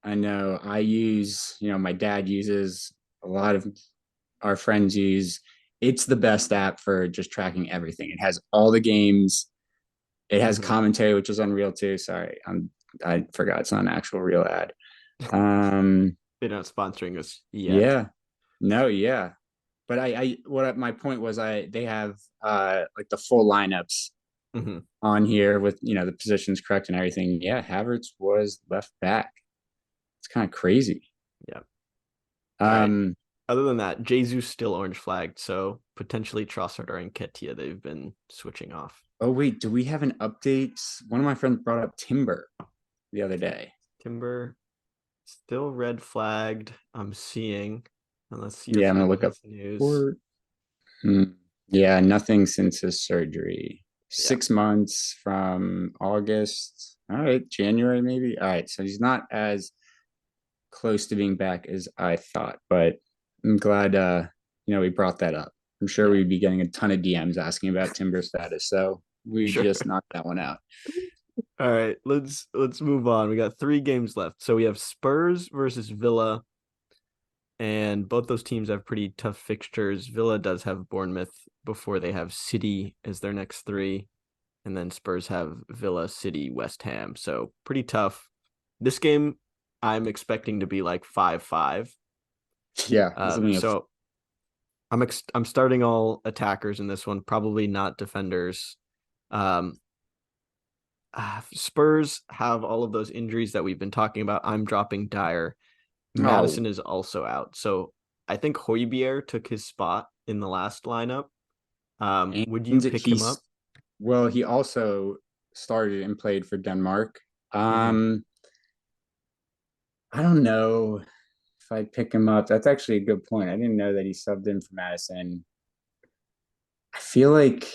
I know I use, my dad uses, a lot of our friends use. It's the best app for just tracking everything. It has all the games. It has hmm commentary, which is unreal too. Sorry, I forgot it's not an actual real ad. Um, They're not sponsoring us yet. yeah, no, yeah, but my point was they have like the full lineups hmm on here with the positions correct and everything. Yeah, Havertz was left back. It's kind of crazy. Yeah. All right. Um, Other than that, Jesus still orange flagged, so potentially Trossard or Nketiah they've been switching off. oh wait, do we have an update? One of my friends brought up Timber the other day. Timber still red flagged. I'm seeing, unless your Yeah, I'm gonna friend look up has news. for yeah, nothing since his surgery. Yeah. 6 months from August. All right, January maybe. All right, so he's not as close to being back as I thought, but I'm glad we brought that up. I'm sure Yeah. we'd be getting a ton of DMs asking about Timber status, so we Sure. just knocked that one out. All right, let's move on. We got 3 games left. So we have Spurs versus Villa, and both those teams have pretty tough fixtures. Villa does have Bournemouth before they have City as their next 3, and then Spurs have Villa, City, West Ham. So pretty tough. This game I'm expecting to be like 5-5. Yeah, this will be So I'm starting all attackers in this one, probably not defenders. Um, Spurs have all of those injuries that we've been talking about. I'm dropping Dyer. oh, Madison is also out. So I think Højbjerg took his spot in the last lineup. Would you pick him up? Well, he also started and played for Denmark. I don't know if I'd pick him up. That's actually a good point. I didn't know that he subbed in for Madison. I feel like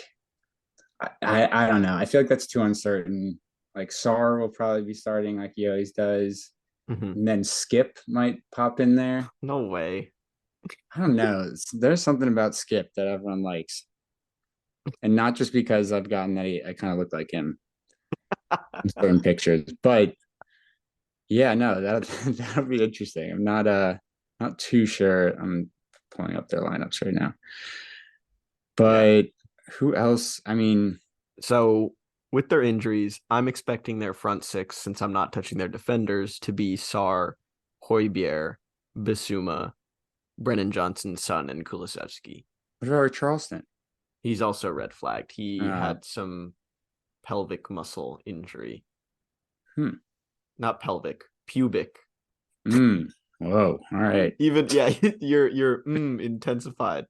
I don't know. I feel like that's too uncertain. Like Sar will probably be starting like he always does. And then Skip might pop in there. No way. I don't know. There's something about Skip that everyone likes. And not just because I've gotten that I kind of look like him in certain pictures. But yeah, no, that'll be interesting. I'm not too sure. I'm pulling up their lineups right now. But who else? I mean, so with their injuries, I'm expecting their front six, since I'm not touching their defenders, to be Sar, Højbjerg, Bissouma, Brennan Johnson, Son, and Kulusevski. what about Charleston? He's also red flagged. He had some pelvic muscle injury. Not pelvic, pubic. Whoa. All right. Even you're intensified.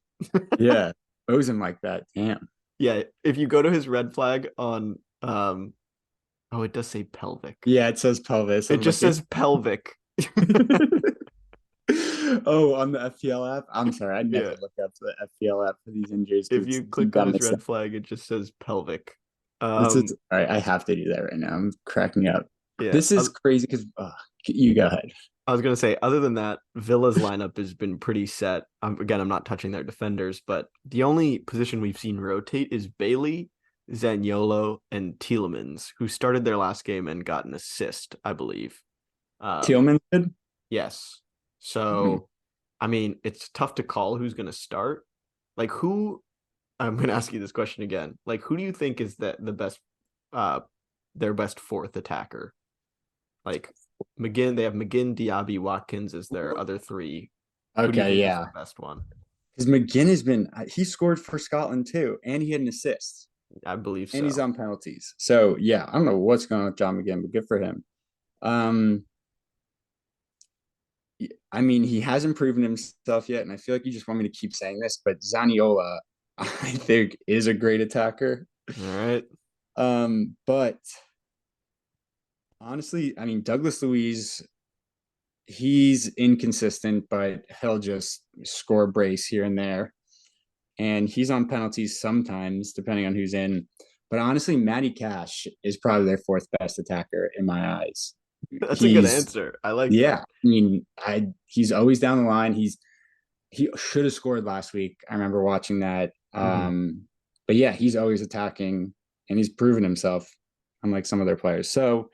Yeah. Owes him like that. Damn. Yeah. If you go to his red flag on it does say pelvic. Yeah, it says pelvis. It just says pelvic. Oh, on the FPL app? I'm sorry, I never look up the FPL app for these injuries. If you click on his red flag, it just says pelvic. All right, I have to do that right now. I'm cracking up. Yeah, this is crazy because you go ahead. I was gonna say, other than that, Villa's lineup has been pretty set. Again, I'm not touching their defenders, but the only position we've seen rotate is Bailey, Zaniolo, and Tielemans, who started their last game and got an assist, I believe. Tielemans did? Yes. So, I mean, it's tough to call who's going to start. Like, I'm going to ask you this question again. Like, who do you think is the best, their best fourth attacker? Like, McGinn, they have McGinn, Diaby, Watkins as their other three. Okay, yeah. The best one. Because McGinn he scored for Scotland too, and he had an assist. I believe so. And he's on penalties. So, yeah, I don't know what's going on with John McGinn, but good for him. I mean, he hasn't proven himself yet, and I feel like you just want me to keep saying this, but Zaniola, I think, is a great attacker. All right. But honestly, I mean, Douglas Luiz, he's inconsistent, but he'll just score a brace here and there. And he's on penalties sometimes, depending on who's in. But honestly, Matty Cash is probably their fourth best attacker in my eyes. That's a good answer. I like that. I mean, he's always down the line. He should have scored last week. I remember watching that. But yeah, he's always attacking, and he's proven himself, unlike some of their players. So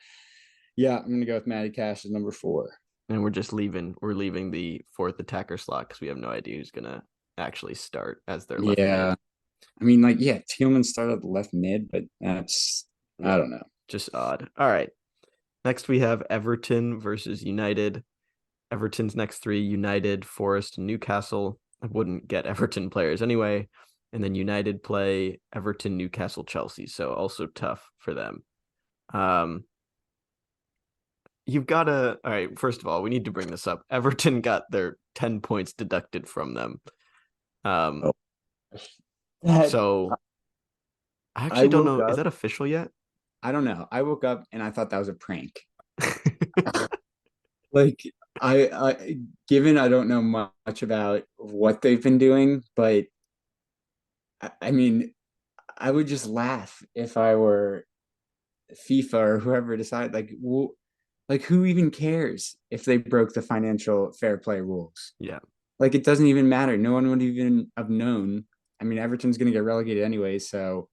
yeah, I'm gonna go with Matty Cash as number 4. And we're leaving the fourth attacker slot because we have no idea who's gonna actually start as their left mid. I mean, Tielemans started at the left mid, but that's I don't know. Just odd. All right. Next, we have Everton versus United. Everton's next 3, United, Forest, and Newcastle. I wouldn't get Everton players anyway. And then United play Everton, Newcastle, Chelsea. So also tough for them. You've got to... All right, first of all, we need to bring this up. Everton got their 10 points deducted from them. So I actually don't know. Is that official yet? I don't know. I woke up and I thought that was a prank. I given I don't know much about what they've been doing, but I mean, I would just laugh if I were FIFA or whoever decided, who even cares if they broke the financial fair play rules? Yeah. It doesn't even matter. No one would even have known. I mean, Everton's going to get relegated anyway. So,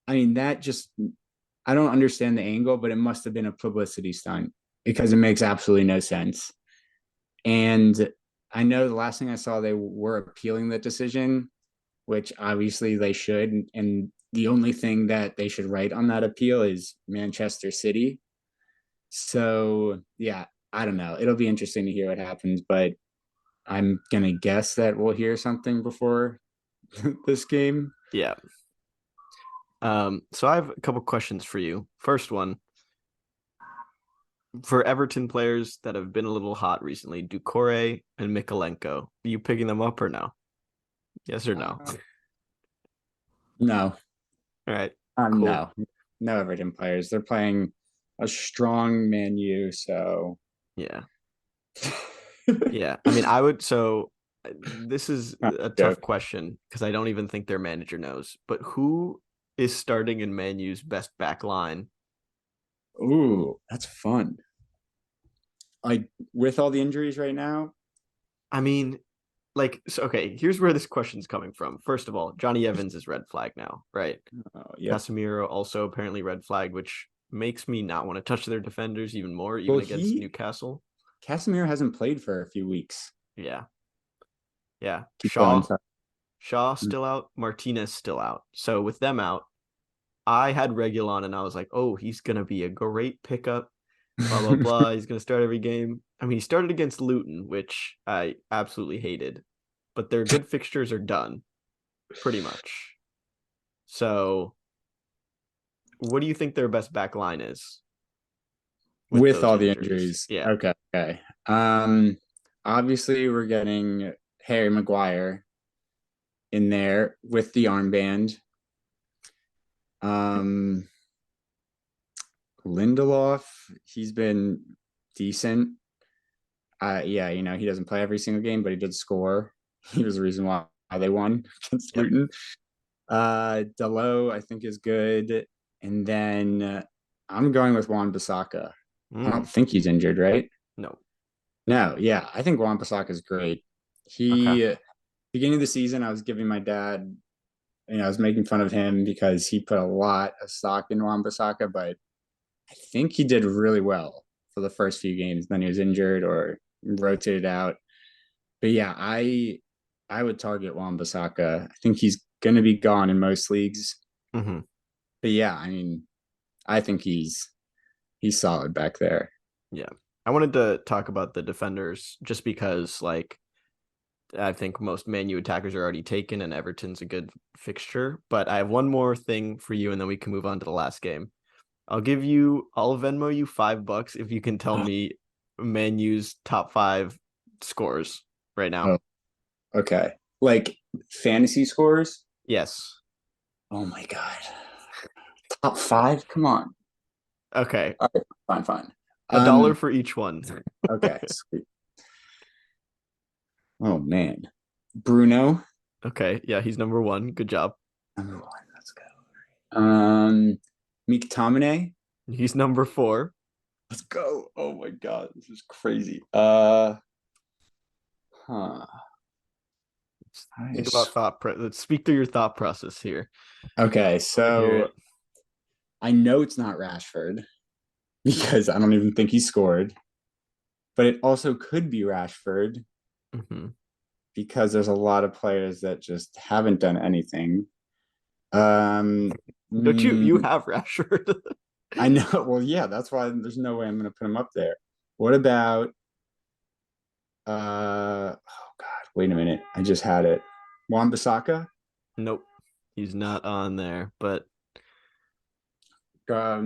I mean, I don't understand the angle, but it must have been a publicity stunt because it makes absolutely no sense. And I know the last thing I saw, they were appealing that decision, which obviously they should. And the only thing that they should write on that appeal is Manchester City. So, yeah, I don't know. It'll be interesting to hear what happens, but I'm going to guess that we'll hear something before this game. Yeah. So I have a couple questions for you. First one, for Everton players that have been a little hot recently, Doucouré and Mikolenko, are you picking them up or no? Yes or no? No, All right, cool. no Everton players. They're playing a strong Man U, so Yeah. Yeah. I mean, I would. So this is a tough question because I don't even think their manager knows. But who is starting in Man U's best back line? Ooh, that's fun. Like with all the injuries right now. I mean, like, so, okay, here's where this question's coming from. First of all, Johnny Evans is red flag now, right? Oh, yep. Casemiro also apparently red flag, which makes me not want to touch their defenders even more, even Well, against Newcastle. Casemiro hasn't played for a few weeks. Yeah. Yeah. Keep going. Sorry. Shaw still out, Martinez still out. So with them out, I had Reguilon and I was like, oh, he's gonna be a great pickup. Blah blah blah. He's gonna start every game. I mean, he started against Luton, which I absolutely hated, but their good fixtures are done, pretty much. So, what do you think their best back line is With those all the injuries? injuries. Yeah. Okay. Obviously we're getting Harry Maguire in there with the armband. Lindelof, he's been decent. Yeah, he doesn't play every single game, but he did score. He was the reason why they won against Yep. Luton. Dalot, I think, is good. And then I'm going with Wan-Bissaka. I don't think he's injured, right? No. No, yeah. I think Wan-Bissaka is great. Okay. Beginning of the season, I was giving my dad, I was making fun of him because he put a lot of stock in Wan-Bissaka, but I think he did really well for the first few games. Then he was injured or rotated out. But yeah, I would target Wan-Bissaka. I think he's going to be gone in most leagues. Mm-hmm. But yeah, I mean, I think he's solid back there. Yeah. I wanted to talk about the defenders just because, like, I think most Man U attackers are already taken and Everton's a good fixture. But I have one more thing for you, and then we can move on to the last game. I'll Venmo you $5 if you can tell me Man U's top 5 scores right now. Oh, okay. Like fantasy scores? Yes. Oh my God. Top 5? Come on. Okay. All right, fine. $1 for each one. Okay, sweet. Oh man. Bruno. Okay. Yeah, he's number 1. Good job. Number 1. Let's go. McTominay. He's number 4. Let's go. Oh my God, this is crazy. Think about let's speak through your thought process here. Okay, so I know it's not Rashford because I don't even think he scored, but it also could be Rashford because there's a lot of players that just haven't done anything. Don't you have Rashford? I know. Well, yeah, that's why there's no way I'm going to put him up there. What about oh God, wait a minute. I just had it. Wan-Bissaka? Nope. He's not on there, but are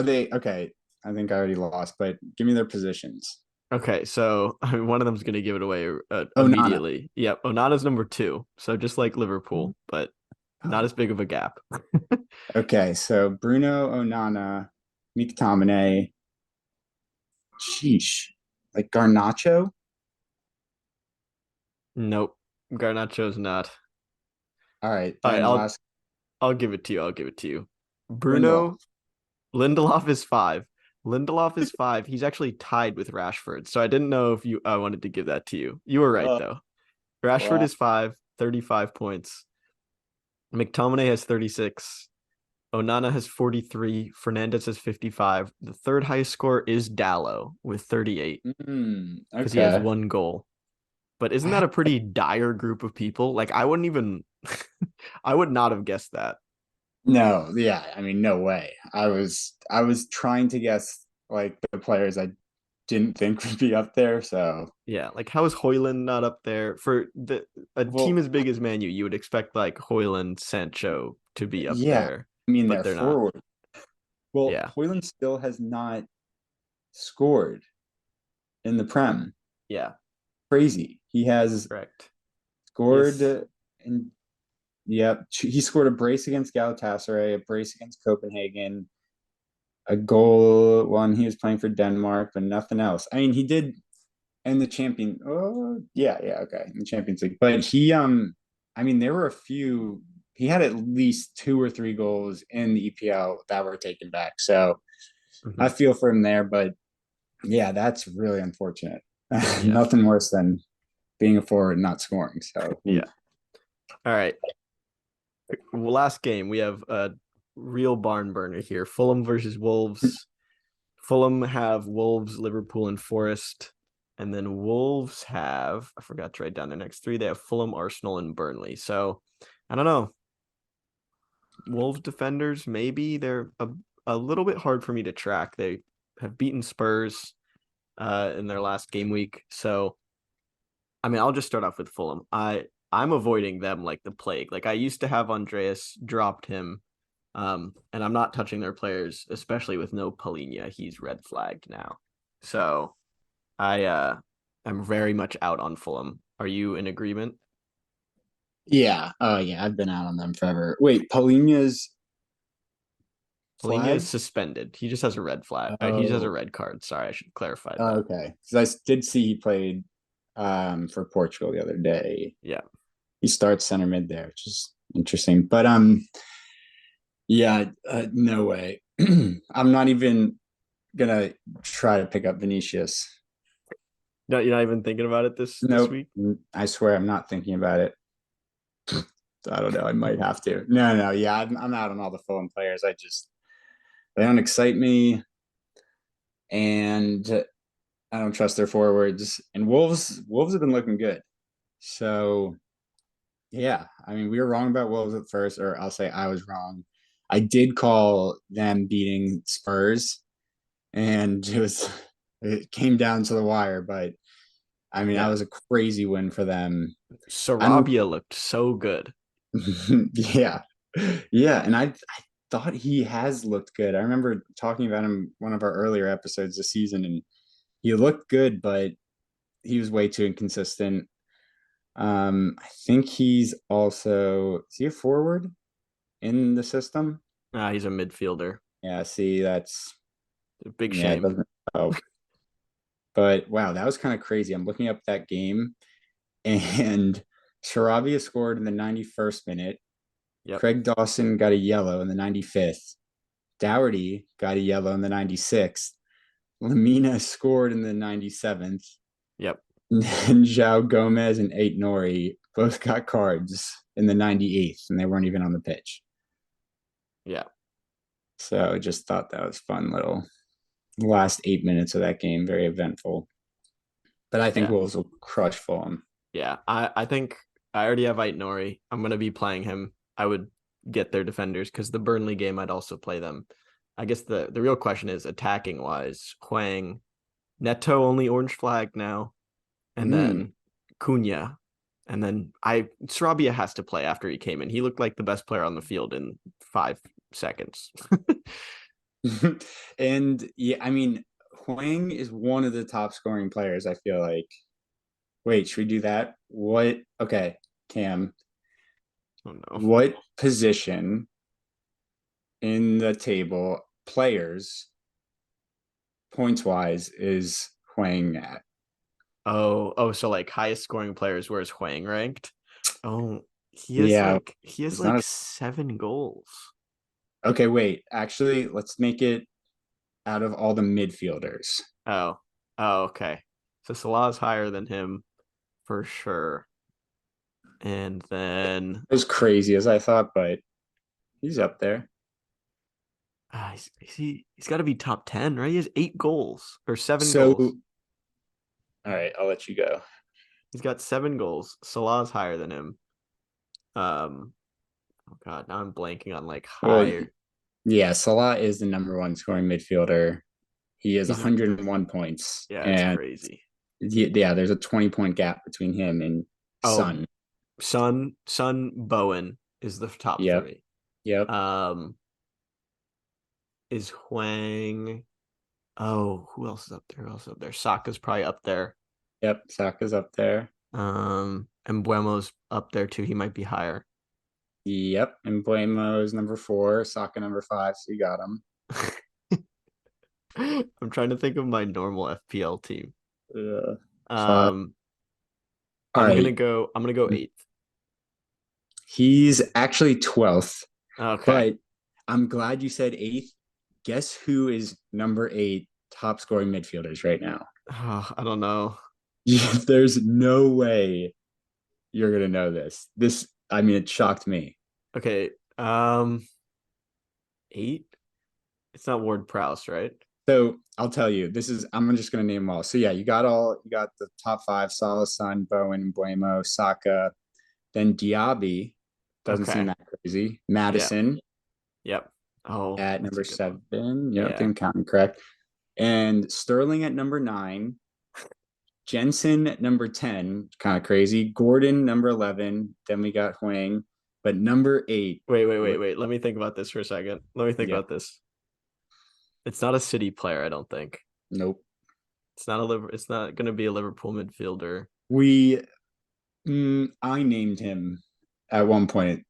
they okay? I think I already lost, but give me their positions. okay, so I mean, one of them's going to give it away immediately. Yep, Onana's number 2, so just like Liverpool, but not as big of a gap. Okay, so Bruno, Onana, McTominay. Sheesh, like Garnacho. Nope, Garnacho's not. All right, All right, then I'll give it to you. I'll give it to you. Bruno Lindelof is 5. Lindelof is 5. He's actually tied with Rashford. So I didn't know if I wanted to give that to you. You were right though. Rashford is 5, 35 points. McTominay has 36. Onana has 43. Fernandez has 55. The third highest score is Dalot with 38 because he has 1 goal. But isn't that a pretty dire group of people? Like I wouldn't even I would not have guessed that. No, yeah, I mean, no way. I was trying to guess like the players I didn't think would be up there. So yeah, like how is Højlund not up there for a team as big as Man U? You would expect like Højlund, Sancho to be up there. I mean, but they're forward. Not. Well, yeah, Højlund still has not scored in the Prem. Yeah, crazy. He has correct. scored in Yep. He scored a brace against Galatasaray, a brace against Copenhagen, a goal when he was playing for Denmark, but nothing else. I mean, he did in the champion. Oh, yeah, okay, in the Champions League. But I mean, there were a few. He had at least 2 or 3 goals in the EPL that were taken back. So I Mhm. feel for him there. But yeah, that's really unfortunate. Yeah. Nothing worse than being a forward and not scoring. So Yeah. All right. Last game, we have a real barn burner here. Fulham versus Wolves. Fulham have Wolves, Liverpool, and Forest. And then Wolves have, I forgot to write down the next three. They have Fulham, Arsenal, and Burnley. So I don't know. Wolves defenders, maybe they're a little bit hard for me to track. They have beaten Spurs in their last game week. So I mean, I'll just start off with Fulham. I'm avoiding them like the plague. Like I used to have Andreas, dropped him. And I'm not touching their players, especially with no Palinha. He's red flagged now. So I'm very much out on Fulham. Are you in agreement? yeah. Oh yeah, I've been out on them forever. Wait, Paulina's Palinha is flagged? suspended. He just has a red flag. He just has a Oh, red card. Sorry, I should clarify oh, that. okay. Because I did see he played for Portugal the other day. Yeah. He starts center mid there, which is interesting. But yeah, no way. I'm not even gonna try to pick up Vinicius. No, you're not even thinking about it this Nope. week. I swear I'm not thinking about it. I don't know. I might have to. No. Yeah, I'm out on all the Fulham players. They don't excite me, and I don't trust their forwards. And Wolves have been looking good. So yeah, I mean, we were wrong about Wolves at first, or I'll say I was wrong. I did call them beating Spurs, and it came down to the wire. But I mean, that Yeah. was a crazy win for them. I don't. Sarabia looked so good. Yeah, yeah, and I thought he has looked good. I remember talking about him one of our earlier episodes this season, and he looked good, but he was way too inconsistent. I think he's also is he a forward in the system? He's a midfielder. Yeah, see, that's A big yeah, it shame. doesn't help. But wow, that was kind of crazy. I'm looking up that game, and Sarabia scored in the 91st minute. Yep. Craig Dawson got a yellow in the 95th. Dougherty got a yellow in the 96th. Lamina scored in the 97th. Yep. And then João Gomez and Ait Nori both got cards in the 98th, and they weren't even on the pitch. Yeah. So just thought that was fun little last 8 minutes of that game, very eventful. But I think Yeah. Wolves will crush Fulham. Yeah. I think I already have Nori. I'm gonna be playing him. I would get their defenders because the Burnley game I'd also play them. I guess the real question is attacking wise, Huang, Neto only orange flag now, and Mm. then Cunha. And then Sarabia has to play after he came in. He looked like the best player on the field in 5 seconds. And yeah, I mean, Huang is one of the top scoring players, I feel like. Wait, should we do that? What? Okay, Cam, Oh no. what position in the table, players, points wise, is Huang at? Oh, so like highest scoring players, where's Huang ranked? Oh, Yeah, he has it's not like a. 7 goals. Okay, wait. Actually, let's make it out of all the midfielders. Oh, oh, okay. So Salah's higher than him for sure. And then As crazy as I thought, but he's up there. he's got to be top 10, right? He has 8 goals or 7 goals. So, all right, I'll let you go. He's got 7 goals. Salah's higher than him. Oh God, now I'm blanking on like Well, higher. yeah, Salah is the number one scoring midfielder. He has He's 101 points, Yeah, it's and crazy. yeah, there's a 20-point gap between him and Oh, Son. Son Bowen is the top Yep, three. yep, Um, is Huang? Oh, who else is up there? Who else is up there? Saka's probably up there. yep. Saka's up there. And Buemo's up there too. He might be higher. Yep. And Blamo is number 4, Saka number 5. So you got him. I'm trying to think of my normal FPL team. Yeah. 5. Um, All I'm gonna right. go. I'm gonna go eighth. He's actually 12th, Okay. but I'm glad you said 8th. Guess who is number 8 top scoring midfielders right now? I don't know. There's no way you're going to know this. I mean, it shocked me. Okay. Eight. It's not Ward Prowse, right? So I'll tell you, I'm just going to name them all. So yeah, you got the top 5: Salah, Son, Bowen, Buemo, Saka, then Diaby. Doesn't seem Okay. that crazy. Yeah. Madison Yep. Oh, at that's a number good one. 7. Yep, Yeah. didn't count me correct. And Sterling at number 9. Jensen at number 10, kind of crazy. Gordon number 11. Then we got Huang. But number 8. Wait. Let me think about this for a second. Let me think Yeah. about this. It's not a City player, I don't think. Nope. It's not gonna be a Liverpool midfielder. I named him at one point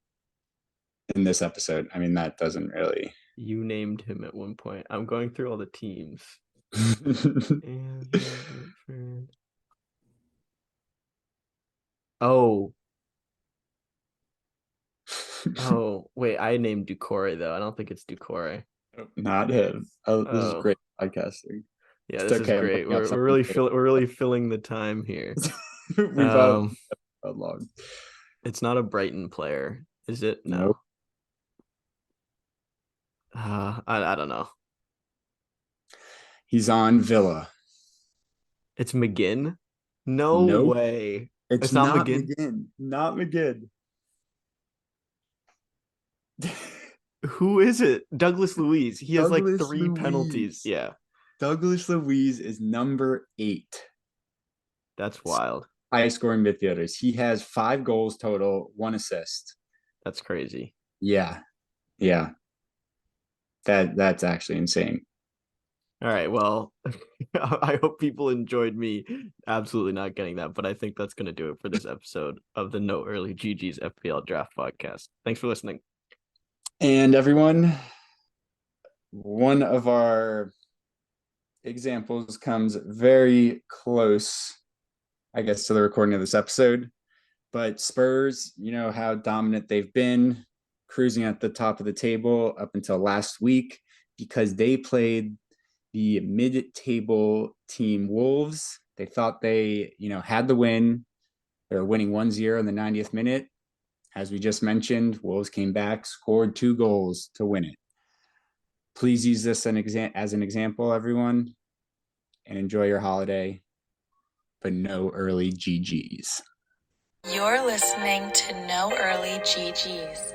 in this episode. I mean, that doesn't really. You named him at one point. I'm going through all the teams. Oh. Oh, wait, I named Ducore though. I don't think it's Ducore. Not him. Oh, this is Oh. great podcasting. Yeah, It's this is okay. I'm great. looking up We're something really filling the time here. We've Um, long. it's not a Brighton player, is it? Nope. No. I don't know. He's on Villa. It's McGinn? No Nope. way. It's It's not not McGinn. McGinn. Not McGinn. Who is it? Douglas Luiz. He has like Douglas 3 penalties. Luiz. Yeah, Douglas Luiz is number 8. that's wild. Highest scoring midfielders. He has 5 goals total, 1 assist. That's crazy. Yeah. Yeah. That's actually insane. All right. Well, I hope people enjoyed me absolutely not getting that, but I think that's going to do it for this episode of the No Early GG's FPL Draft Podcast. Thanks for listening. And everyone, one of our examples comes very close, I guess, to the recording of this episode. But Spurs, you know how dominant they've been, cruising at the top of the table up until last week because they played the mid-table team Wolves. They thought they, had the win. They were winning 1-0 in the 90th minute. As we just mentioned, Wolves came back, scored 2 goals to win it. Please use this as an example, everyone, and enjoy your holiday, but no early GGs. You're listening to No Early GGs.